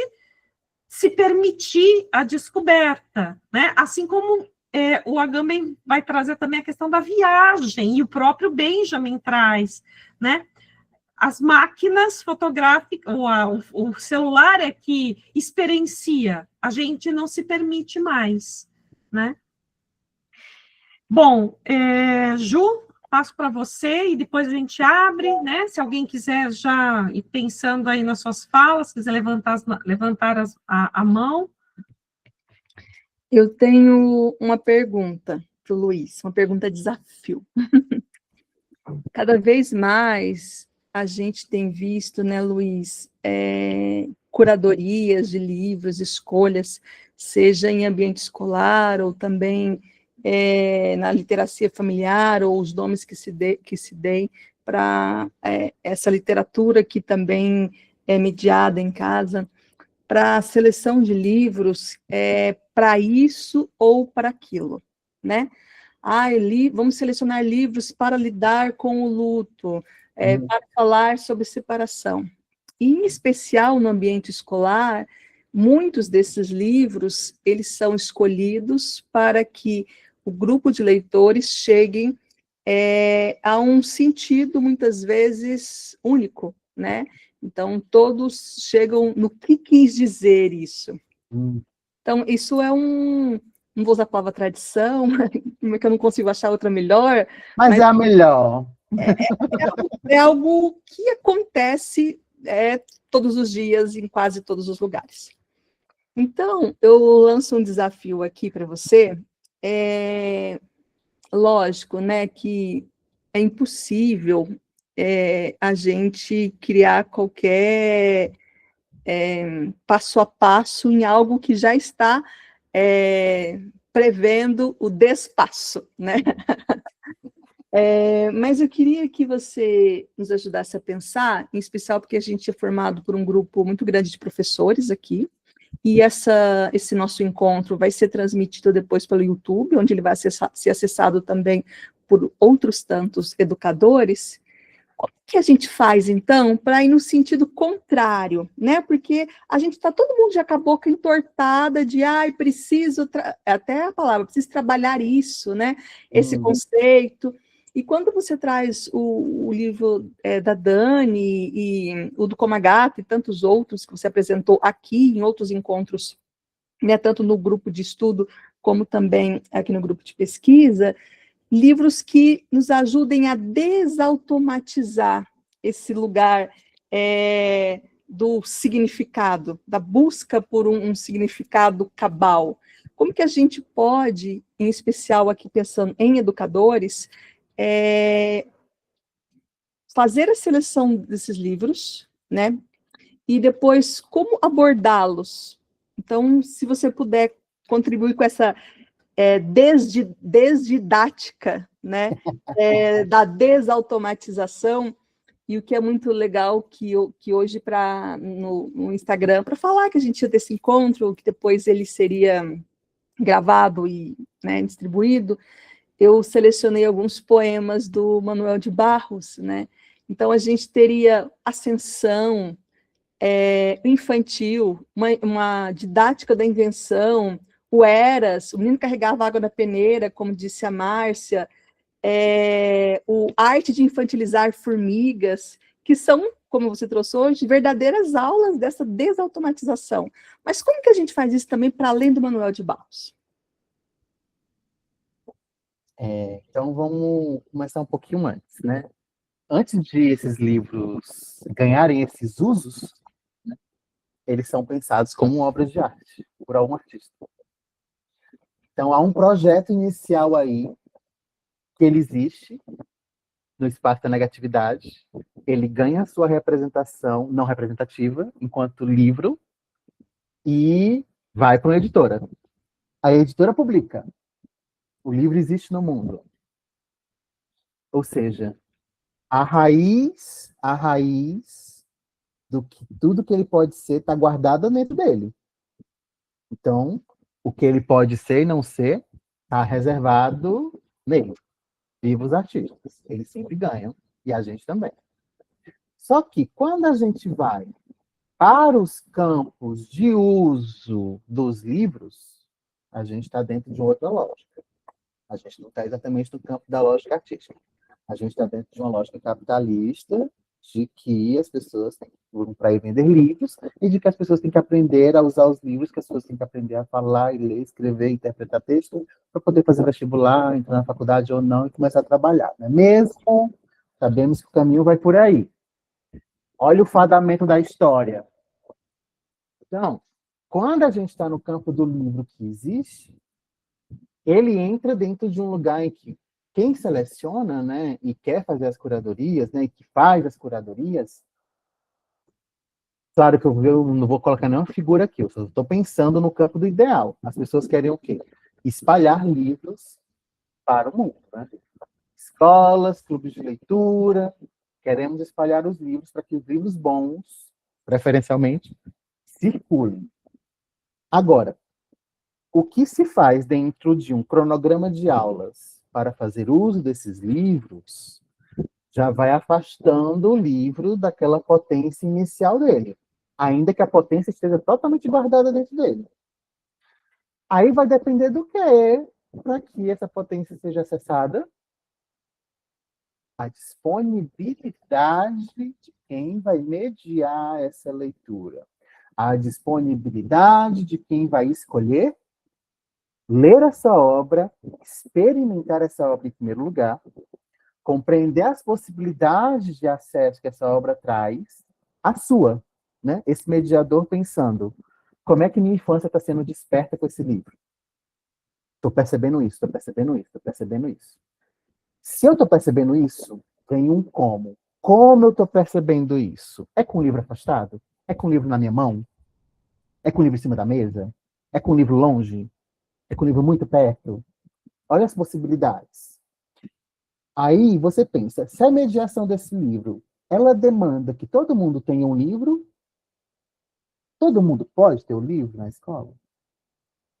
se permitir a descoberta, né? Assim como o Agamben vai trazer também a questão da viagem, e o próprio Benjamin traz, né? As máquinas fotográficas, o celular é que experiencia, a gente não se permite mais, né? Bom, Ju, passo para você e depois a gente abre, né? Se alguém quiser já ir pensando aí nas suas falas, quiser levantar a mão. Eu tenho uma pergunta para o Luiz, uma pergunta desafio. Cada vez mais a gente tem visto, né, Luiz, curadorias de livros, escolhas, seja em ambiente escolar ou também na literacia familiar, ou os nomes que se deem para essa literatura que também é mediada em casa, para a seleção de livros, para isso ou para aquilo, né? Vamos selecionar livros para lidar com o luto, para falar sobre separação. E, em especial no ambiente escolar, muitos desses livros, eles são escolhidos para que o grupo de leitores cheguem a um sentido, muitas vezes, único, né? Então, todos chegam no que quis dizer isso. Então, isso é não vou usar a palavra tradição, que eu não consigo achar outra melhor. Mas é a melhor. É algo que acontece todos os dias, em quase todos os lugares. Então, eu lanço um desafio aqui para você. Lógico, né, que é impossível a gente criar qualquer passo a passo em algo que já está prevendo o despasso, né? Mas eu queria que você nos ajudasse a pensar, em especial porque a gente é formado por um grupo muito grande de professores aqui, e esse nosso encontro vai ser transmitido depois pelo YouTube, onde ele vai ser acessado também por outros tantos educadores. Como que a gente faz, então, para ir no sentido contrário, né? Porque a gente todo mundo já com a boca entortada de, preciso, até a palavra, preciso trabalhar isso, né? Esse conceito. E quando você traz o livro da Dani e o do Komagata e tantos outros que você apresentou aqui em outros encontros, né, tanto no grupo de estudo como também aqui no grupo de pesquisa, livros que nos ajudem a desautomatizar esse lugar do significado, da busca por um significado cabal. Como que a gente pode, em especial aqui pensando em educadores, fazer a seleção desses livros, né? E depois, como abordá-los? Então, se você puder contribuir com essa desdidática, né? Da desautomatização, e o que é muito legal que hoje no Instagram, para falar que a gente ia ter esse encontro, que depois ele seria gravado e, né, distribuído, eu selecionei alguns poemas do Manuel de Barros, né? Então, a gente teria Ascensão, infantil, uma didática da invenção, o Eras, o menino carregava água na peneira, como disse a Márcia, o arte de infantilizar formigas, que são, como você trouxe hoje, verdadeiras aulas dessa desautomatização. Mas como que a gente faz isso também para além do Manuel de Barros? Então, vamos começar um pouquinho antes, né? Antes de esses livros ganharem esses usos, né, eles são pensados como obras de arte, por algum artista. Então, há um projeto inicial aí, que ele existe no espaço da negatividade, ele ganha a sua representação não representativa, enquanto livro, e vai para uma editora. A editora publica. O livro existe no mundo. Ou seja, a raiz do que tudo que ele pode ser está guardada dentro dele. Então, o que ele pode ser e não ser está reservado nele. Viva os artistas, eles sempre ganham, e a gente também. Só que quando a gente vai para os campos de uso dos livros, a gente está dentro de outra lógica. A gente não está exatamente no campo da lógica artística. A gente está dentro de uma lógica capitalista, de que as pessoas têm que ir para ir vender livros, e de que as pessoas têm que aprender a usar os livros, que as pessoas têm que aprender a falar, e ler, escrever, interpretar texto, para poder fazer vestibular, entrar na faculdade ou não, e começar a trabalhar. Né? Mesmo sabemos que o caminho vai por aí. Olha o fadamento da história. Então, quando a gente está no campo do livro que existe, ele entra dentro de um lugar em que quem seleciona, né, e quer fazer as curadorias, né, e que faz as curadorias, claro que eu não vou colocar nenhuma figura aqui, eu só estou pensando no campo do ideal. As pessoas querem o quê? Espalhar livros para o mundo. Né? Escolas, clubes de leitura, queremos espalhar os livros para que os livros bons, preferencialmente, circulem. Agora, o que se faz dentro de um cronograma de aulas para fazer uso desses livros já vai afastando o livro daquela potência inicial dele, ainda que a potência esteja totalmente guardada dentro dele. Aí vai depender do que para que essa potência seja acessada? A disponibilidade de quem vai mediar essa leitura. A disponibilidade de quem vai escolher ler essa obra, experimentar essa obra em primeiro lugar, compreender as possibilidades de acesso que essa obra traz, a sua, né? Esse mediador pensando, como é que minha infância está sendo desperta com esse livro? Estou percebendo isso, estou percebendo isso, estou percebendo isso. Se eu estou percebendo isso, tem um como. Como eu estou percebendo isso? É com o livro afastado? É com o livro na minha mão? É com o livro em cima da mesa? É com o livro longe? É com o livro muito perto? Olha as possibilidades. Aí você pensa, se a mediação desse livro, ela demanda que todo mundo tenha um livro, todo mundo pode ter um livro na escola?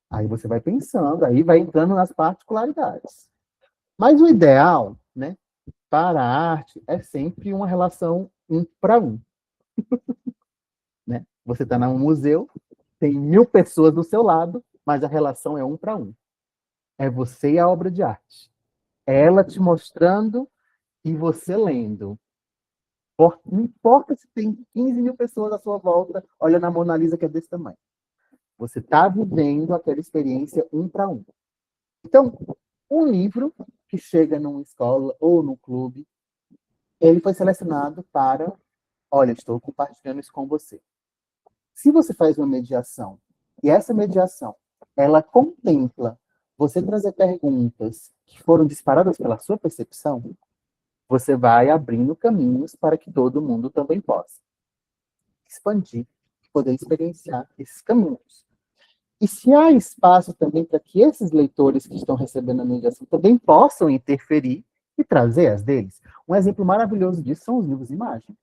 Aí você vai pensando, aí vai entrando nas particularidades. Mas o ideal, né, para a arte é sempre uma relação 1 para 1. Né? Você está num museu, tem 1000 pessoas do seu lado, mas a relação é 1 para 1. É você e a obra de arte. É ela te mostrando e você lendo. Não importa se tem 15.000 pessoas à sua volta olhando a Mona Lisa, que é desse tamanho. Você está vivendo aquela experiência 1 para 1. Então, um livro que chega numa escola ou num clube, ele foi selecionado para, olha, estou compartilhando isso com você. Se você faz uma mediação, e essa mediação, ela contempla você trazer perguntas que foram disparadas pela sua percepção, você vai abrindo caminhos para que todo mundo também possa expandir, poder experienciar esses caminhos. E se há espaço também para que esses leitores que estão recebendo a mediação também possam interferir e trazer as deles. Um exemplo maravilhoso disso são os livros de imagem.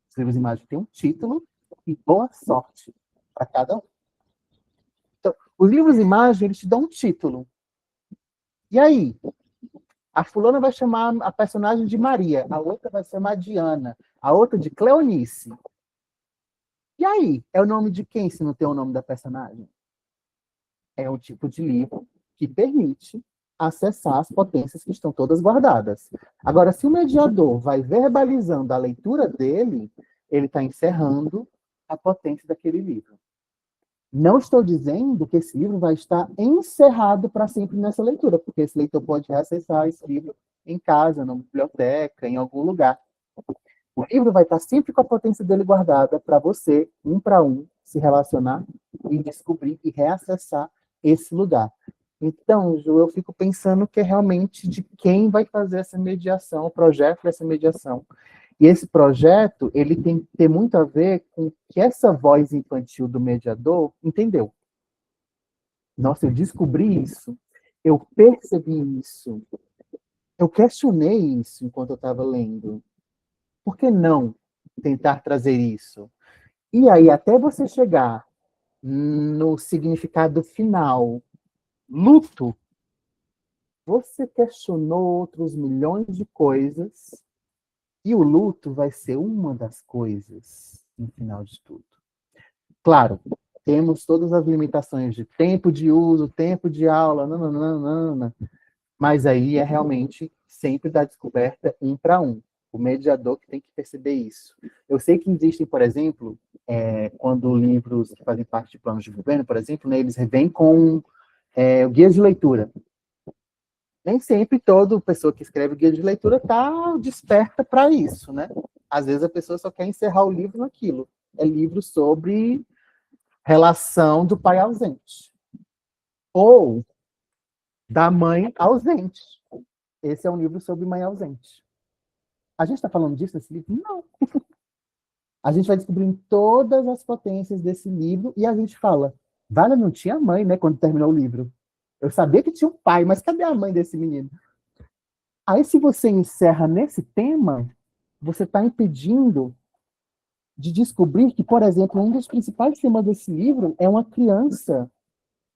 Os livros de imagem têm um título e boa sorte para cada um. Então, os livros de imagem, eles te dão um título. E aí, A fulana vai chamar a personagem de Maria, a outra vai chamar de Ana, a outra de Cleonice. E aí, é o nome de quem se não tem o nome da personagem? É um tipo de livro que permite acessar as potências que estão todas guardadas. Agora, se o mediador vai verbalizando a leitura dele, ele está encerrando a potência daquele livro. Não estou dizendo que esse livro vai estar encerrado para sempre nessa leitura, porque esse leitor pode reacessar esse livro em casa, na biblioteca, em algum lugar. O livro vai estar sempre com a potência dele guardada para você, um para um, se relacionar e descobrir e reacessar esse lugar. Então, Ju, eu fico pensando que é realmente de quem vai fazer essa mediação, o projeto dessa mediação. E esse projeto, ele tem que ter muito a ver com que essa voz infantil do mediador entendeu. Nossa, eu descobri isso, eu percebi isso, eu questionei isso enquanto eu estava lendo. Por que não tentar trazer isso? E aí, até você chegar no significado final, luto, você questionou outros milhões de coisas, e o luto vai ser uma das coisas no final de tudo. Claro, temos todas as limitações de tempo de uso, tempo de aula, nananana, mas aí é realmente sempre da descoberta um para um. O mediador que tem que perceber isso. Eu sei que existem, por exemplo, quando livros que fazem parte de planos de governo, por exemplo, né, eles vêm com o guia de leitura. Nem sempre toda pessoa que escreve guia de leitura está desperta para isso, né? Às vezes a pessoa só quer encerrar o livro naquilo. É livro sobre relação do pai ausente. Ou da mãe ausente. Esse é um livro sobre mãe ausente. A gente está falando disso nesse livro? Não. A gente vai descobrindo todas as potências desse livro e a gente fala, vale, não tinha mãe, né, quando terminou o livro. Eu sabia que tinha um pai, mas cadê a mãe desse menino? Aí, se você encerra nesse tema, você está impedindo de descobrir que, por exemplo, um dos principais temas desse livro é uma criança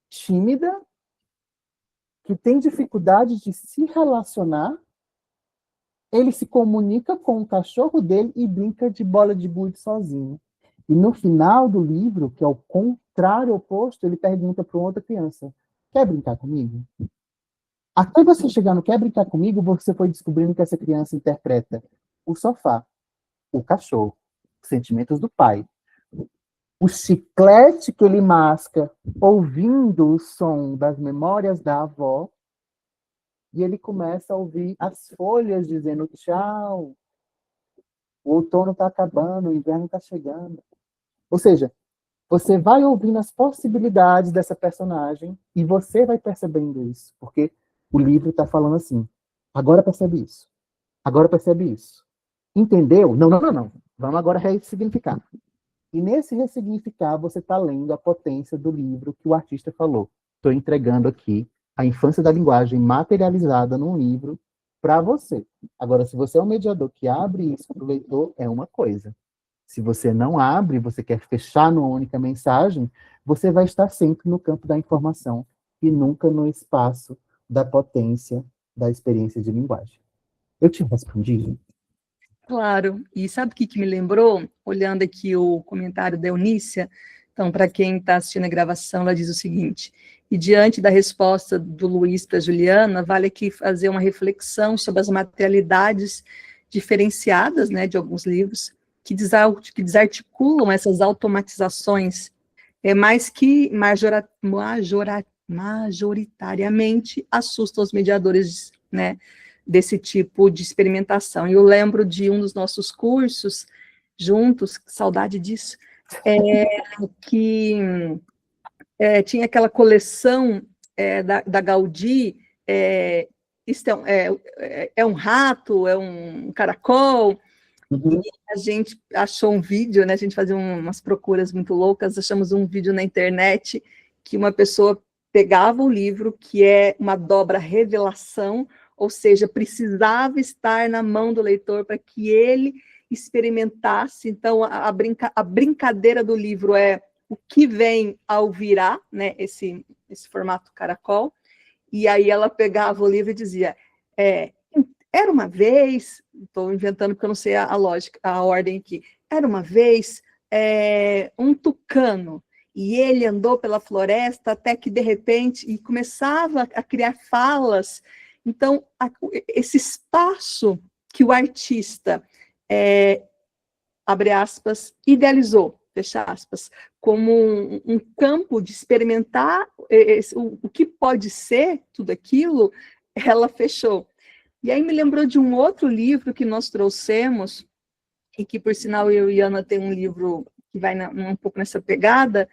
tímida que tem dificuldade de se relacionar. Ele se comunica com o cachorro dele e brinca de bola de gude sozinho. E no final do livro, que é o contrário oposto, ele pergunta para outra criança, quer brincar comigo? Até você chegar no quer brincar comigo, você foi descobrindo que essa criança interpreta o sofá, o cachorro, os sentimentos do pai, o chiclete que ele masca, ouvindo o som das memórias da avó, e ele começa a ouvir as folhas dizendo tchau, o outono está acabando, o inverno está chegando. Ou seja, você vai ouvindo as possibilidades dessa personagem e você vai percebendo isso, porque o livro está falando assim, agora percebe isso, agora percebe isso. Entendeu? Não. Vamos agora ressignificar. E nesse ressignificar, você está lendo a potência do livro que o artista falou. Estou entregando aqui a infância da linguagem materializada num livro para você. Agora, se você é um mediador que abre isso para o leitor, é uma coisa. Se você não abre, você quer fechar numa única mensagem, você vai estar sempre no campo da informação e nunca no espaço da potência da experiência de linguagem. Eu te respondi? Claro. E sabe o que me lembrou? Olhando aqui o comentário da Eunícia, então, para quem está assistindo a gravação, ela diz o seguinte, e diante da resposta do Luiz para a Juliana, vale aqui fazer uma reflexão sobre as materialidades diferenciadas, né, de alguns livros, que desarticulam essas automatizações, mas que majoritariamente assustam os mediadores, né, desse tipo de experimentação. E eu lembro de um dos nossos cursos, juntos, saudade disso, que tinha aquela coleção da Gaudí, isso é um rato, é um caracol, Uhum. e a gente achou um vídeo, né, a gente fazia umas procuras muito loucas, achamos um vídeo na internet que uma pessoa pegava o livro, que é uma dobra revelação, ou seja, precisava estar na mão do leitor para que ele experimentasse. Então, a brincadeira do livro é o que vem ao virar, né, esse formato caracol, e aí ela pegava o livro e dizia, Era uma vez, estou inventando porque eu não sei a lógica, a ordem aqui. Era uma vez um tucano, e ele andou pela floresta até que, de repente, e começava a criar falas. Então, esse espaço que o artista, abre aspas, idealizou, fecha aspas, como um campo de experimentar o que pode ser tudo aquilo, ela fechou. E aí me lembrou de um outro livro que nós trouxemos, e que, por sinal, eu e Ana tem um livro que vai um pouco nessa pegada,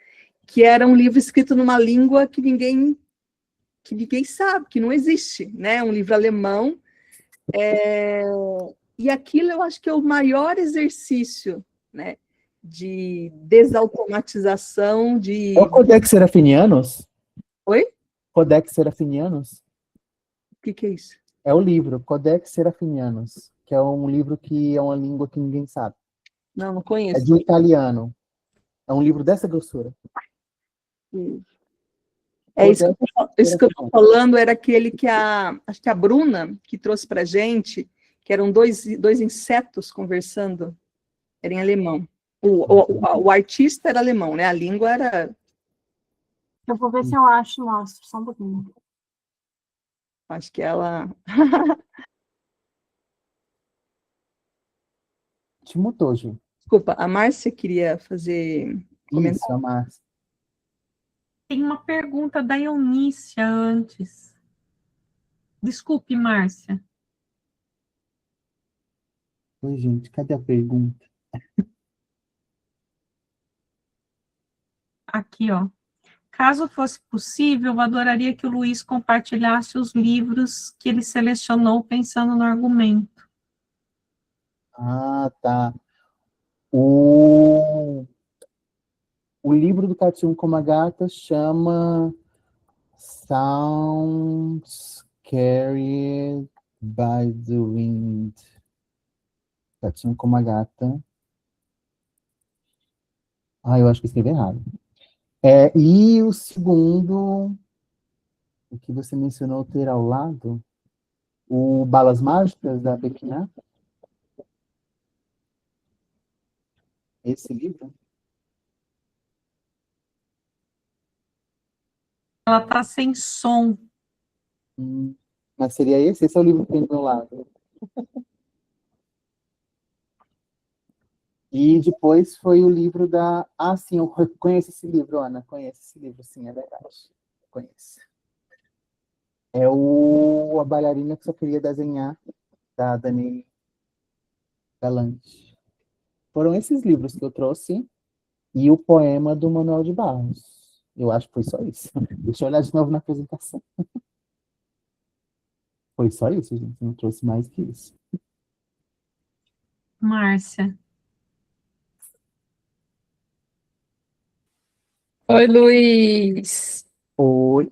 que era um livro escrito numa língua que ninguém sabe, que não existe, né? Um livro alemão. E aquilo eu acho que é o maior exercício, né, de desautomatização de... É o Codex Serafinianos? Oi? Codex Serafinianos? O que é isso? É o livro, Codex Serafinianos, que é um livro que é uma língua que ninguém sabe. Não É conheço. de um italiano. É um livro dessa grossura. Isso que eu estou falando era aquele que acho que a Bruna que trouxe para a gente, que eram dois insetos conversando, era em alemão. O artista era alemão, né? A língua era... Eu vou ver se eu acho, mostro, só um pouquinho. Acho que ela... Te mutou, Ju. Desculpa, a Márcia queria fazer comentário. Isso, a Márcia. Tem uma pergunta da Eunícia antes. Desculpe, Márcia. Oi, gente, cadê a pergunta? Aqui, ó. Caso fosse possível, eu adoraria que o Luiz compartilhasse os livros que ele selecionou pensando no argumento. Ah, tá. O livro do Katsun Komagata chama Sounds Carried by the Wind. Katsun Komagata. Eu acho que escrevi errado. E o segundo, o que você mencionou ter ao lado, o Balas Mágicas, da Bequiná. Esse livro? Ela está sem som. Mas seria esse? Esse é o livro que tem do meu lado. E depois foi o livro da... sim, eu conheço esse livro, Ana. Conheço esse livro, sim, é verdade. Conheço. É A Bailarina que Só Queria Desenhar, da Dani Galante. Foram esses livros que eu trouxe e o poema do Manuel de Barros. Eu acho que foi só isso. Deixa eu olhar de novo na apresentação. Foi só isso, gente. Não trouxe mais que isso. Márcia. Oi, Luiz. Oi.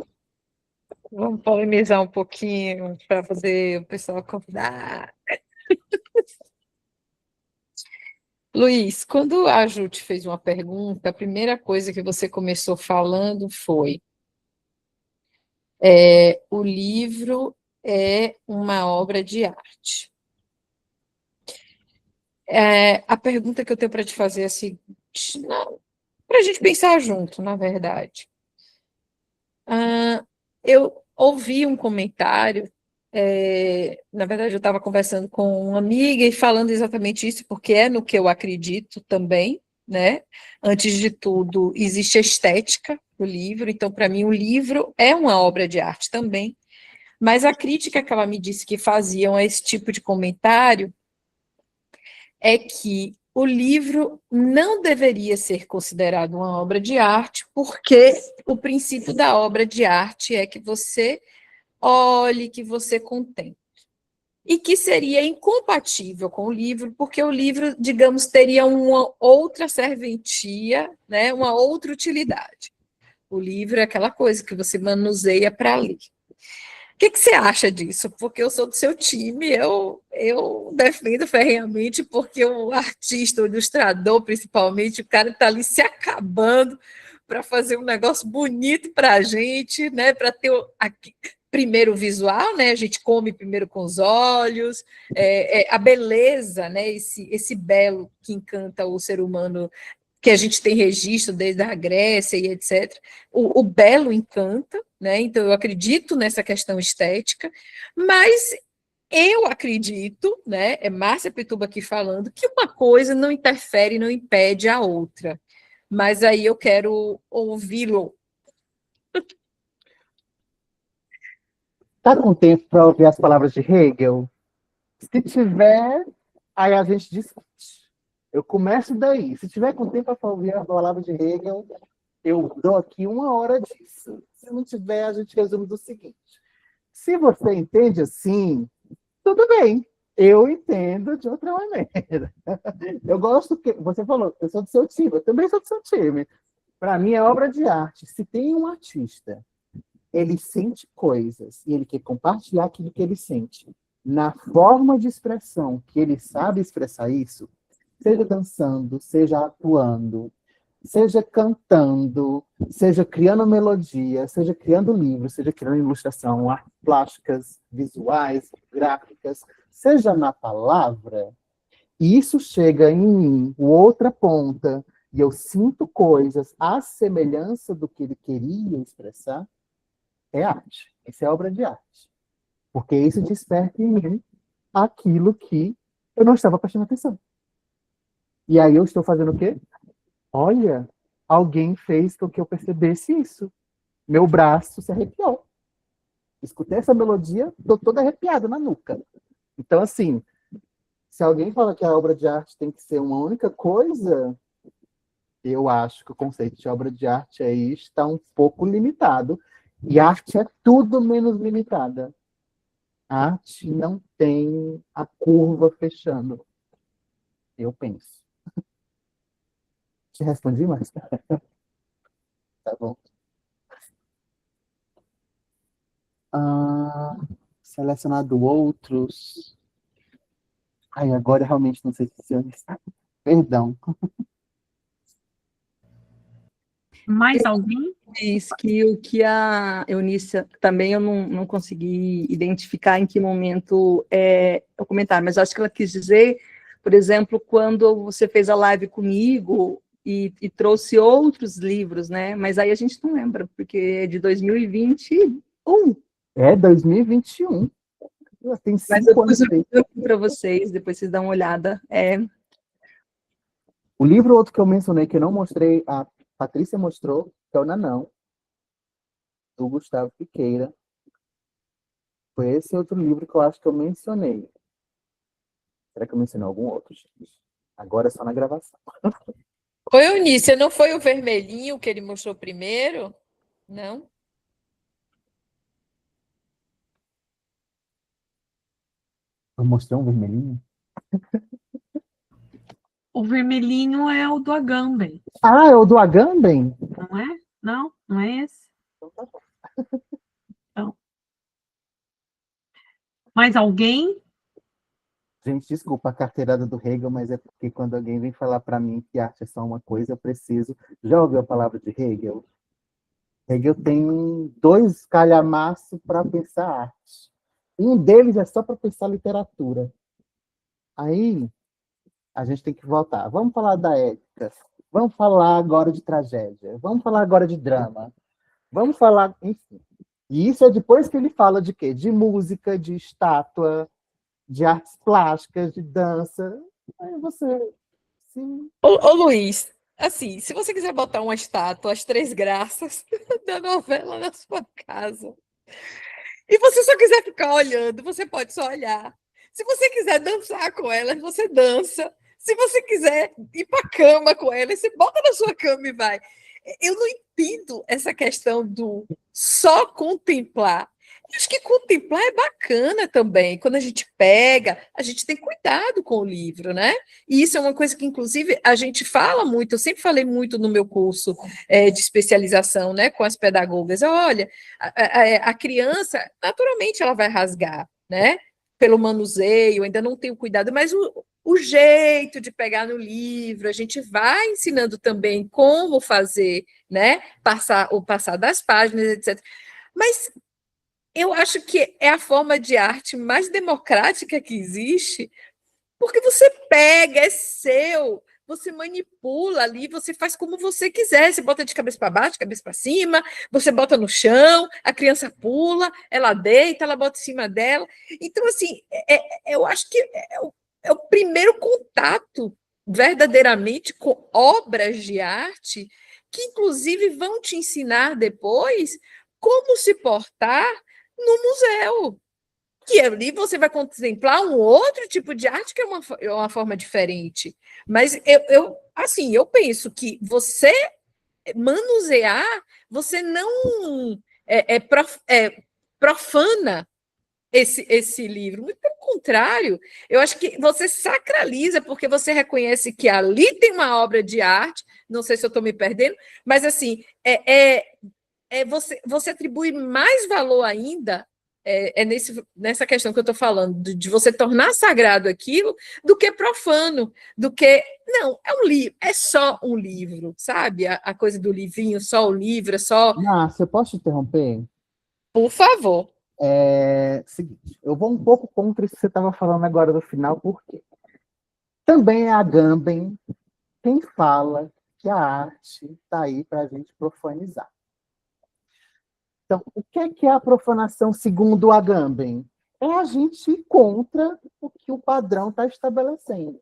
Vamos polemizar um pouquinho para fazer o pessoal acordar. Luiz, quando a Ju te fez uma pergunta, a primeira coisa que você começou falando foi o livro é uma obra de arte. A pergunta que eu tenho para te fazer é a seguinte, para a gente pensar junto, na verdade. Eu ouvi um comentário, na verdade eu estava conversando com uma amiga e falando exatamente isso, porque é no que eu acredito também, né? Antes de tudo, existe a estética do livro, então para mim o livro é uma obra de arte também, mas a crítica que ela me disse que faziam a esse tipo de comentário é que o livro não deveria ser considerado uma obra de arte, porque o princípio da obra de arte é que você olhe, que você contemple. E que seria incompatível com o livro, porque o livro, digamos, teria uma outra serventia, né, uma outra utilidade. O livro é aquela coisa que você manuseia para ler. O que você acha disso? Porque eu sou do seu time, eu defendo ferrenhamente, porque o artista, o ilustrador, principalmente, o cara está ali se acabando para fazer um negócio bonito para a gente, né? Para ter primeiro visual, né? A gente come primeiro com os olhos, a beleza, né? Esse belo que encanta o ser humano, que a gente tem registro desde a Grécia e etc. O belo encanta, né? Então eu acredito nessa questão estética, mas eu acredito, né? É Márcia Pituba aqui falando, que uma coisa não interfere, não impede a outra. Mas aí eu quero ouvi-lo. Tá com tempo para ouvir as palavras de Hegel? Se tiver, aí a gente discute. Eu começo daí. Se tiver com tempo para ouvir as palavras de Hegel, eu dou aqui 1 hora disso. Se não tiver, a gente resume do seguinte. Se você entende assim, tudo bem. Eu entendo de outra maneira. Eu gosto que você falou, eu sou do seu time, eu também sou do seu time. Para mim é obra de arte. Se tem um artista, ele sente coisas e ele quer compartilhar aquilo que ele sente na forma de expressão que ele sabe expressar isso, seja dançando, seja atuando, seja cantando, seja criando melodia, seja criando livros, seja criando ilustração, artes plásticas, visuais, gráficas, seja na palavra, e isso chega em mim, outra ponta, e eu sinto coisas à semelhança do que ele queria expressar, é arte. Isso é obra de arte. Porque isso desperta em mim aquilo que eu não estava prestando atenção. E aí eu estou fazendo o quê? Olha, alguém fez com que eu percebesse isso. Meu braço se arrepiou. Escutei essa melodia, estou toda arrepiada na nuca. Então, assim, se alguém fala que a obra de arte tem que ser uma única coisa, eu acho que o conceito de obra de arte aí está um pouco limitado. E arte é tudo menos limitada. A arte não tem a curva fechando. Eu penso. Te respondi, mais? Tá bom. Selecionado outros. Ai, agora eu realmente não sei se eu... Perdão. Mais alguém? Diz que o que a Eunícia também eu não consegui identificar em que momento é o comentário, mas acho que ela quis dizer, por exemplo, quando você fez a live comigo e trouxe outros livros, né? Mas aí a gente não lembra, porque é de 2021. É 2021. Tem Mas eu 5 pus anos. o livro para vocês, depois vocês dão uma olhada. O livro outro que eu mencionei, que eu não mostrei, a Patrícia mostrou, que é o Nanão, do Gustavo Piqueira. Foi esse outro livro que eu acho que eu mencionei. Será que eu mencionei algum outro, gente? Agora é só na gravação. Oi, Eunícia, não foi o vermelhinho que ele mostrou primeiro? Não? Eu mostrei um vermelhinho? O vermelhinho é o do Agamben, Ah, é o do Agamben? não é? Não, não é esse? Então. Mais alguém? Gente, desculpa a carteirada do Hegel, mas é porque quando alguém vem falar para mim que arte é só uma coisa, eu preciso... Já ouviu a palavra de Hegel? Hegel tem 2 calhamaços para pensar arte. Um deles é só para pensar literatura. Aí, a gente tem que voltar. Vamos falar da ética. Vamos falar agora de tragédia. Vamos falar agora de drama. Vamos falar, enfim. E isso é depois que ele fala de quê? De música, de estátua, de artes plásticas, de dança. Aí você... Sim. Ô, Luiz, assim, se você quiser botar uma estátua, as 3 graças da novela na sua casa, e você só quiser ficar olhando, você pode só olhar. Se você quiser dançar com elas, você dança. Se você quiser ir para a cama com elas, você bota na sua cama e vai. Eu não entendo essa questão do só contemplar. Eu acho que contemplar é bacana também. Quando a gente pega, a gente tem cuidado com o livro, né? E isso é uma coisa que, inclusive, a gente fala muito. Eu sempre falei muito no meu curso de especialização, né, com as pedagogas. Olha, a criança, naturalmente, ela vai rasgar, né? Pelo manuseio, ainda não tem o cuidado, mas o jeito de pegar no livro, a gente vai ensinando também como fazer, né? O passar das páginas, etc. Mas eu acho que é a forma de arte mais democrática que existe, porque você pega, é seu, você manipula ali, você faz como você quiser, você bota de cabeça para baixo, de cabeça para cima, você bota no chão, a criança pula, ela deita, ela bota em cima dela. Então, assim, eu acho que é o primeiro contato verdadeiramente com obras de arte que, inclusive, vão te ensinar depois como se portar no museu. Que ali você vai contemplar um outro tipo de arte que é uma forma diferente. Mas assim, eu penso que você manusear, você não profana esse livro. Muito pelo contrário, eu acho que você sacraliza, porque você reconhece que ali tem uma obra de arte, não sei se eu estou me perdendo, mas assim, você atribui mais valor ainda nessa questão que eu estou falando, de você tornar sagrado aquilo, do que profano, do que... Não, é um livro, é só um livro, sabe? A coisa do livrinho, só o livro, é só... Márcia, eu posso te interromper? Por favor. Seguinte, eu vou um pouco contra isso que você estava falando agora no final, porque também é a Agamben quem fala que a arte está aí para a gente profanizar. Então, o que é a profanação segundo o Agamben? É a gente ir contra o que o padrão está estabelecendo.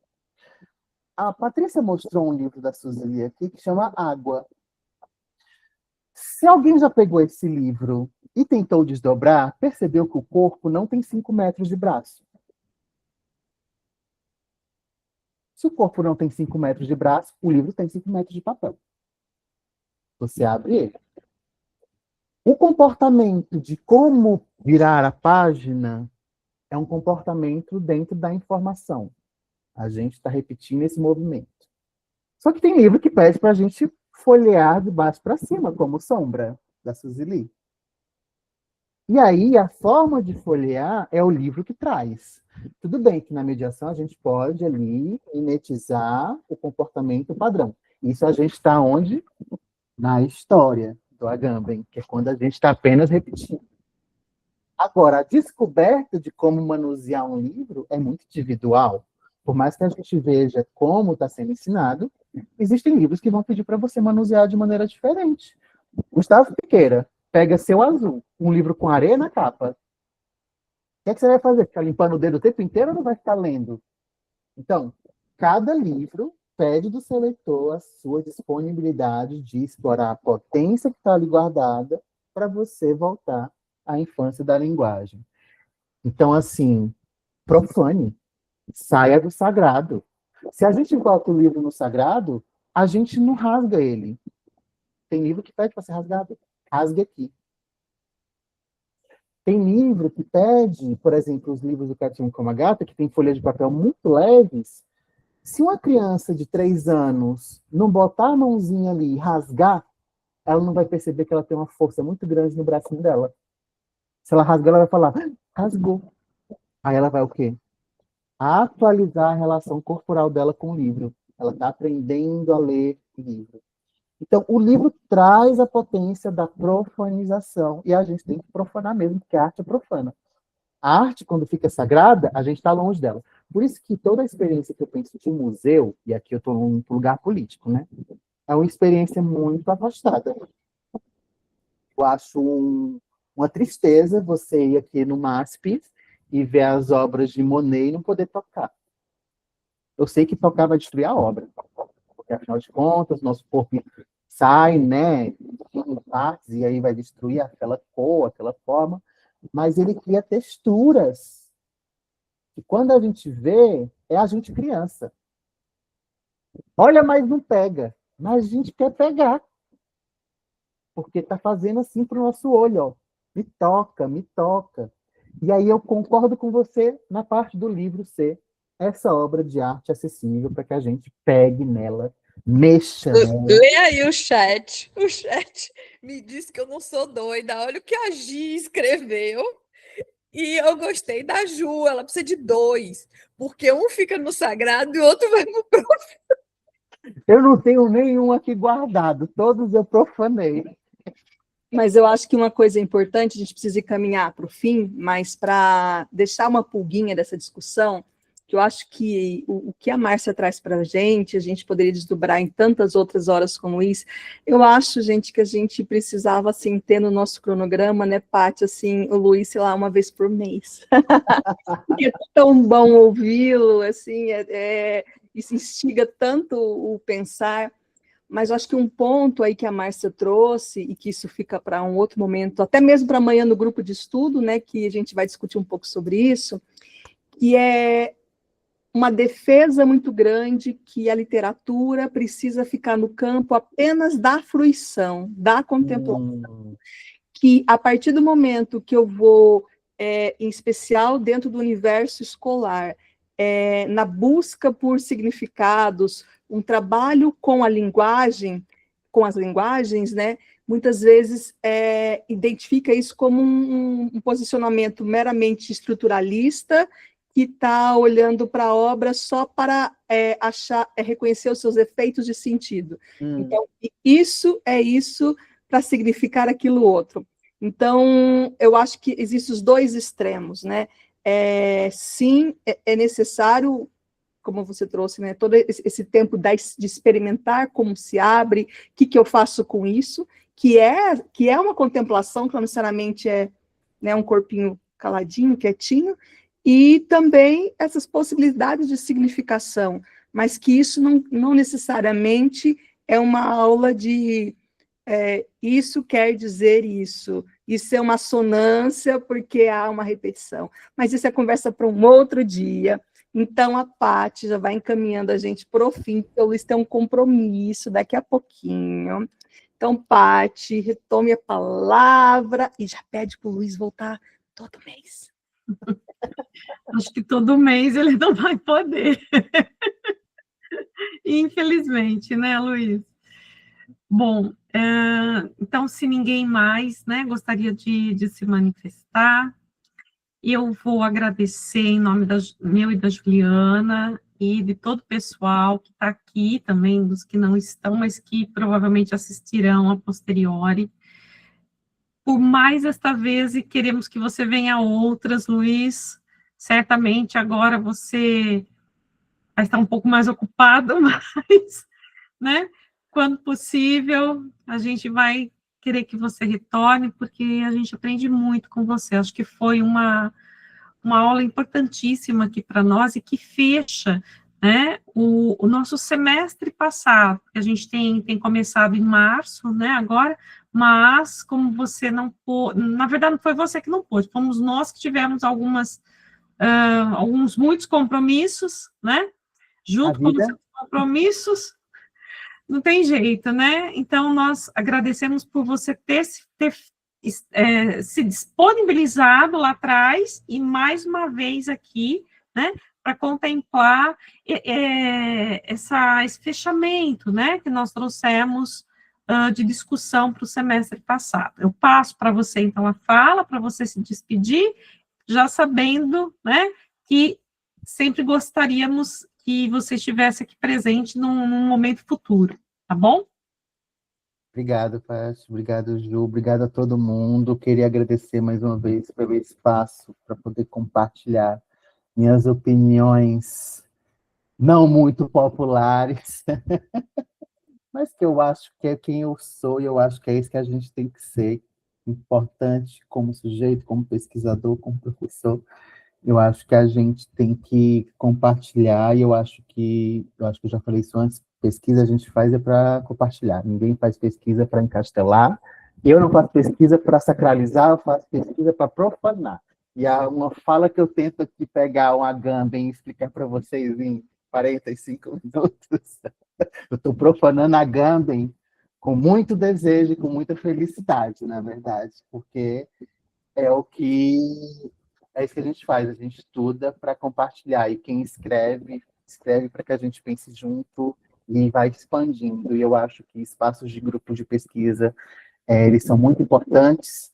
A Patrícia mostrou um livro da Suzy aqui que chama Água. Se alguém já pegou esse livro e tentou desdobrar, percebeu que o corpo não tem 5 metros de braço. Se o corpo não tem 5 metros de braço, o livro tem 5 metros de papel. Você abre ele. O comportamento de como virar a página é um comportamento dentro da informação. A gente está repetindo esse movimento. Só que tem livro que pede para a gente folhear de baixo para cima, como Sombra, da Suzy Lee. E aí, a forma de folhear é o livro que traz. Tudo bem que na mediação a gente pode ali mimetizar o comportamento padrão. Isso a gente está onde? Na história do Agamben, que é quando a gente está apenas repetindo. Agora, a descoberta de como manusear um livro é muito individual. Por mais que a gente veja como está sendo ensinado, existem livros que vão pedir para você manusear de maneira diferente. Gustavo Piqueira, pega seu azul, um livro com areia na capa. O que você vai fazer? Ficar limpando o dedo o tempo inteiro ou não vai ficar lendo? Então, cada livro pede do seu leitor a sua disponibilidade de explorar a potência que está ali guardada para você voltar à infância da linguagem. Então, assim, profane, saia do sagrado. Se a gente bota o livro no sagrado, a gente não rasga ele. Tem livro que pede para ser rasgado. Rasgue aqui. Tem livro que pede, por exemplo, os livros do Katinho Komagata, que tem folhas de papel muito leves. Se uma criança de 3 anos não botar a mãozinha ali e rasgar, ela não vai perceber que ela tem uma força muito grande no bracinho dela. Se ela rasgar, ela vai falar, rasgou. Aí ela vai o quê? Atualizar a relação corporal dela com o livro. Ela está aprendendo a ler o livro. Então, o livro traz a potência da profanização, e a gente tem que profanar mesmo, porque a arte é profana. A arte, quando fica sagrada, a gente está longe dela. Por isso que toda a experiência que eu penso de museu, e aqui eu estou num lugar político, né? É uma experiência muito afastada. Eu acho uma tristeza você ir aqui no MASP e ver as obras de Monet e não poder tocar. Eu sei que tocar vai destruir a obra, porque, afinal de contas, nosso corpo sai, né, em partes, e aí vai destruir aquela cor, aquela forma, mas ele cria texturas. E quando a gente vê, é a gente criança. Olha, mas não pega. Mas a gente quer pegar. Porque está fazendo assim para o nosso olho, ó. Me toca, me toca. E aí eu concordo com você na parte do livro ser essa obra de arte acessível para que a gente pegue nela, mexa nela. Lê aí o chat. O chat me disse que eu não sou doida. Olha o que a Gi escreveu. E eu gostei da Ju, ela precisa de 2, porque um fica no sagrado e o outro vai pro Eu não tenho nenhum aqui guardado, todos eu profanei. Mas eu acho que uma coisa importante, a gente precisa caminhar para o fim, mas para deixar uma pulguinha dessa discussão, que eu acho que o que a Márcia traz para a gente poderia desdobrar em tantas outras horas como isso. Eu acho, gente, que a gente precisava, assim, ter no nosso cronograma, né, Paty, assim, o Luiz, sei lá, uma vez por mês. Porque é tão bom ouvi-lo, assim, isso instiga tanto o pensar. Mas eu acho que um ponto aí que a Márcia trouxe, e que isso fica para um outro momento, até mesmo para amanhã no grupo de estudo, né, que a gente vai discutir um pouco sobre isso, que é uma defesa muito grande que a literatura precisa ficar no campo apenas da fruição, da contemplação. Que a partir do momento que eu vou, em especial dentro do universo escolar, na busca por significados, um trabalho com a linguagem, com as linguagens, né, muitas vezes identifica isso como um posicionamento meramente estruturalista, que está olhando para a obra só para reconhecer os seus efeitos de sentido. Então, isso é isso para significar aquilo outro. Então, eu acho que existem os dois extremos, né? Sim, é necessário, como você trouxe, né, todo esse tempo de experimentar como se abre, o que eu faço com isso, que é uma contemplação, que não necessariamente é, né, um corpinho caladinho, quietinho, e também essas possibilidades de significação, mas que isso não necessariamente é uma aula de isso quer dizer isso é uma assonância porque há uma repetição, mas isso é conversa para um outro dia. Então, a Paty já vai encaminhando a gente para o fim, porque o Luiz tem um compromisso daqui a pouquinho. Então, Paty, retome a palavra e já pede para o Luiz voltar todo mês. Acho que todo mês ele não vai poder. Infelizmente, né, Luiz? Bom, então, se ninguém mais, né, gostaria de se manifestar, eu vou agradecer em nome meu e da Juliana e de todo o pessoal que está aqui também, dos que não estão, mas que provavelmente assistirão a posteriori. Por mais esta vez, e queremos que você venha a outras, Luiz. Certamente agora você vai estar um pouco mais ocupado, mas, né, quando possível, a gente vai querer que você retorne, porque a gente aprende muito com você. Acho que foi uma aula importantíssima aqui para nós e que fecha, né, o nosso semestre passado, que a gente tem começado em março, né, agora, mas como você não pôde, na verdade não foi você que não pôde, fomos nós que tivemos muitos compromissos, né, junto com os seus compromissos, não tem jeito, né? Então, nós agradecemos por você ter se disponibilizado lá atrás e mais uma vez aqui, né, para contemplar esse fechamento, né, que nós trouxemos de discussão para o semestre passado. Eu passo para você, então, a fala, para você se despedir, já sabendo, né, que sempre gostaríamos que você estivesse aqui presente num momento futuro, tá bom? Obrigado, Paty. Obrigado, Ju. Obrigado a todo mundo. Queria agradecer mais uma vez pelo espaço para poder compartilhar minhas opiniões não muito populares, mas que eu acho que é quem eu sou e eu acho que é isso que a gente tem que ser, importante como sujeito, como pesquisador, como professor. Eu acho que a gente tem que compartilhar, e eu acho que eu já falei isso antes, pesquisa a gente faz para compartilhar, ninguém faz pesquisa para encastelar, eu não faço pesquisa para sacralizar, eu faço pesquisa para profanar. E há uma fala que eu tento aqui pegar um Agamben e explicar para vocês em 45 minutos. Eu estou profanando Agamben com muito desejo e com muita felicidade, na verdade, porque é isso que a gente faz, a gente estuda para compartilhar, e quem escreve para que a gente pense junto e vai expandindo. E eu acho que espaços de grupo de pesquisa, eles são muito importantes.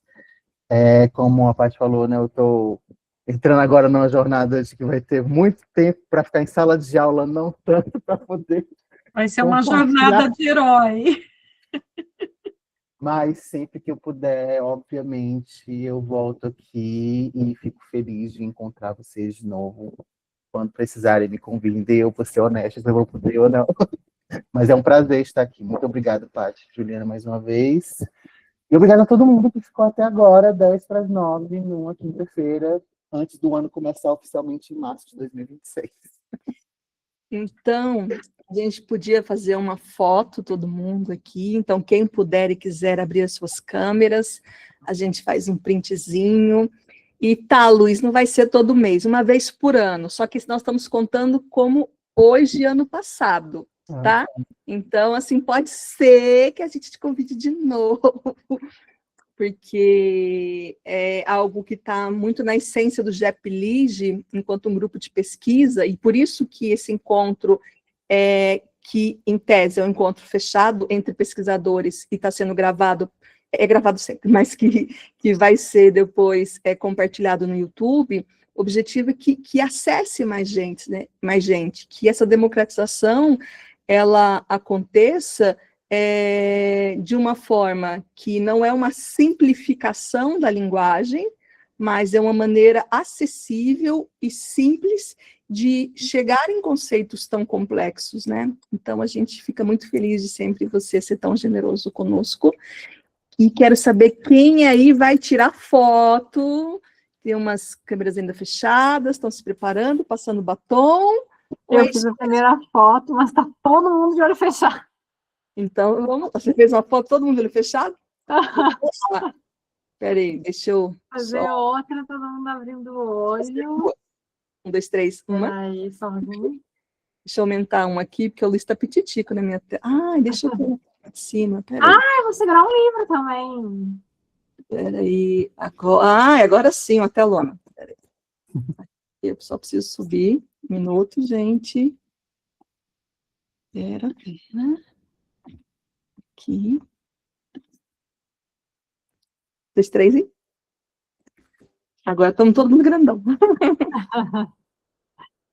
Como a Paty falou, né, eu estou entrando agora numa jornada de que vai ter muito tempo para ficar em sala de aula, não tanto para poder vai ser uma jornada de herói. Mas sempre que eu puder, obviamente, eu volto aqui e fico feliz de encontrar vocês de novo. Quando precisarem, me convidem. Eu vou ser honesta se eu vou poder ou não. Mas é um prazer estar aqui. Muito obrigado, Paty, Juliana, mais uma vez. E obrigado a todo mundo que ficou até agora, 10 para as 9, numa quinta-feira, antes do ano começar oficialmente em março de 2026. Então, a gente podia fazer uma foto, todo mundo aqui. Então, quem puder e quiser abrir as suas câmeras, a gente faz um printzinho. E tá, Luiz, não vai ser todo mês, uma vez por ano. Só que nós estamos contando como hoje e ano passado, tá? Então, assim, pode ser que a gente te convide de novo, porque é algo que está muito na essência do GEP-LIGE, enquanto um grupo de pesquisa, e por isso que esse encontro, que em tese é um encontro fechado entre pesquisadores e está sendo gravado, é gravado sempre, mas que vai ser depois compartilhado no YouTube. O objetivo é que acesse mais gente, né? Mais gente, que essa democratização ela aconteça de uma forma que não é uma simplificação da linguagem, mas é uma maneira acessível e simples de chegar em conceitos tão complexos, né? Então, a gente fica muito feliz de sempre você ser tão generoso conosco. E quero saber quem aí vai tirar foto. Tem umas câmeras ainda fechadas, estão se preparando, passando batom. Eu fiz a primeira foto, mas tá todo mundo de olho fechado. Então, você fez uma foto, todo mundo olho fechado? Espera aí, deixa eu... Fazer outra, todo mundo abrindo o olho. 1, 2, 3, uma. Aí, sozinho. Deixa eu aumentar um aqui, porque o Luiz está petitico na minha tela. Deixa eu pôr de cima, peraí. Eu vou segurar um livro também. Peraí, agora sim, uma telona. Peraí. Eu só preciso subir. Um minuto, gente. Pera. Aqui. 2, 3, hein? Agora estamos todo mundo grandão.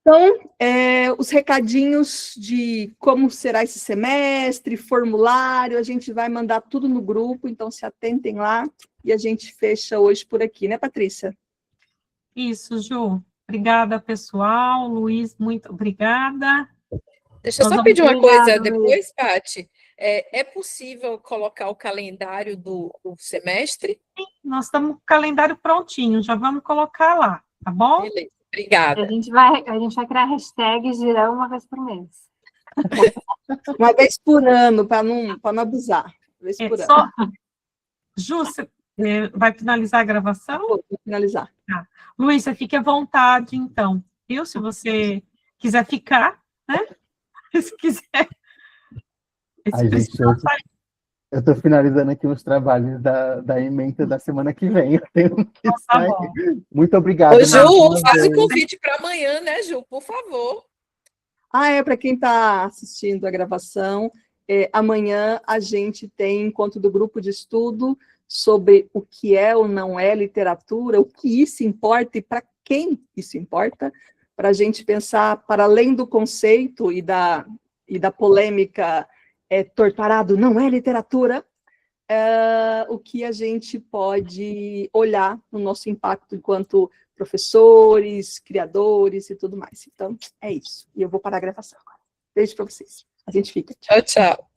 Então, os recadinhos de como será esse semestre, formulário, a gente vai mandar tudo no grupo, então se atentem lá e a gente fecha hoje por aqui, né, Patrícia? Isso, Ju. Obrigada, pessoal. Luiz, muito obrigada. Deixa eu só pedir uma coisa depois, Paty. É possível colocar o calendário do semestre? Sim, nós estamos com o calendário prontinho, já vamos colocar lá, tá bom? Beleza, obrigada. A gente vai criar hashtag girão uma vez por mês. Uma vez por ano, para não abusar. Uma vez por ano. Ju, você vai finalizar a gravação? Vou finalizar. Tá. Luiz, você fique à vontade, então, viu? Se você quiser ficar, né? Se quiser. Gente, eu estou finalizando aqui os trabalhos da ementa da semana que vem. Eu tenho que sair. Muito obrigado. Ô, Ju, faz o convite para amanhã, né, Ju? Por favor. Para quem está assistindo a gravação, amanhã a gente tem encontro do grupo de estudo sobre o que é ou não é literatura, o que isso importa e para quem isso importa, para a gente pensar, para além do conceito e da polêmica torturado não é literatura, o que a gente pode olhar no nosso impacto enquanto professores, criadores e tudo mais. Então, é isso. E eu vou parar a gravação agora. Beijo para vocês. A gente fica. Tchau, tchau.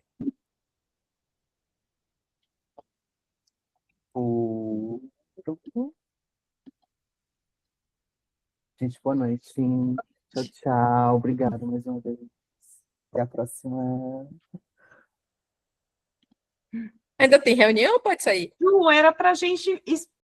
Gente, boa noite. Tchau, tchau. Obrigado mais uma vez. Até a próxima. Ainda tem reunião ou pode sair? Não, era para a gente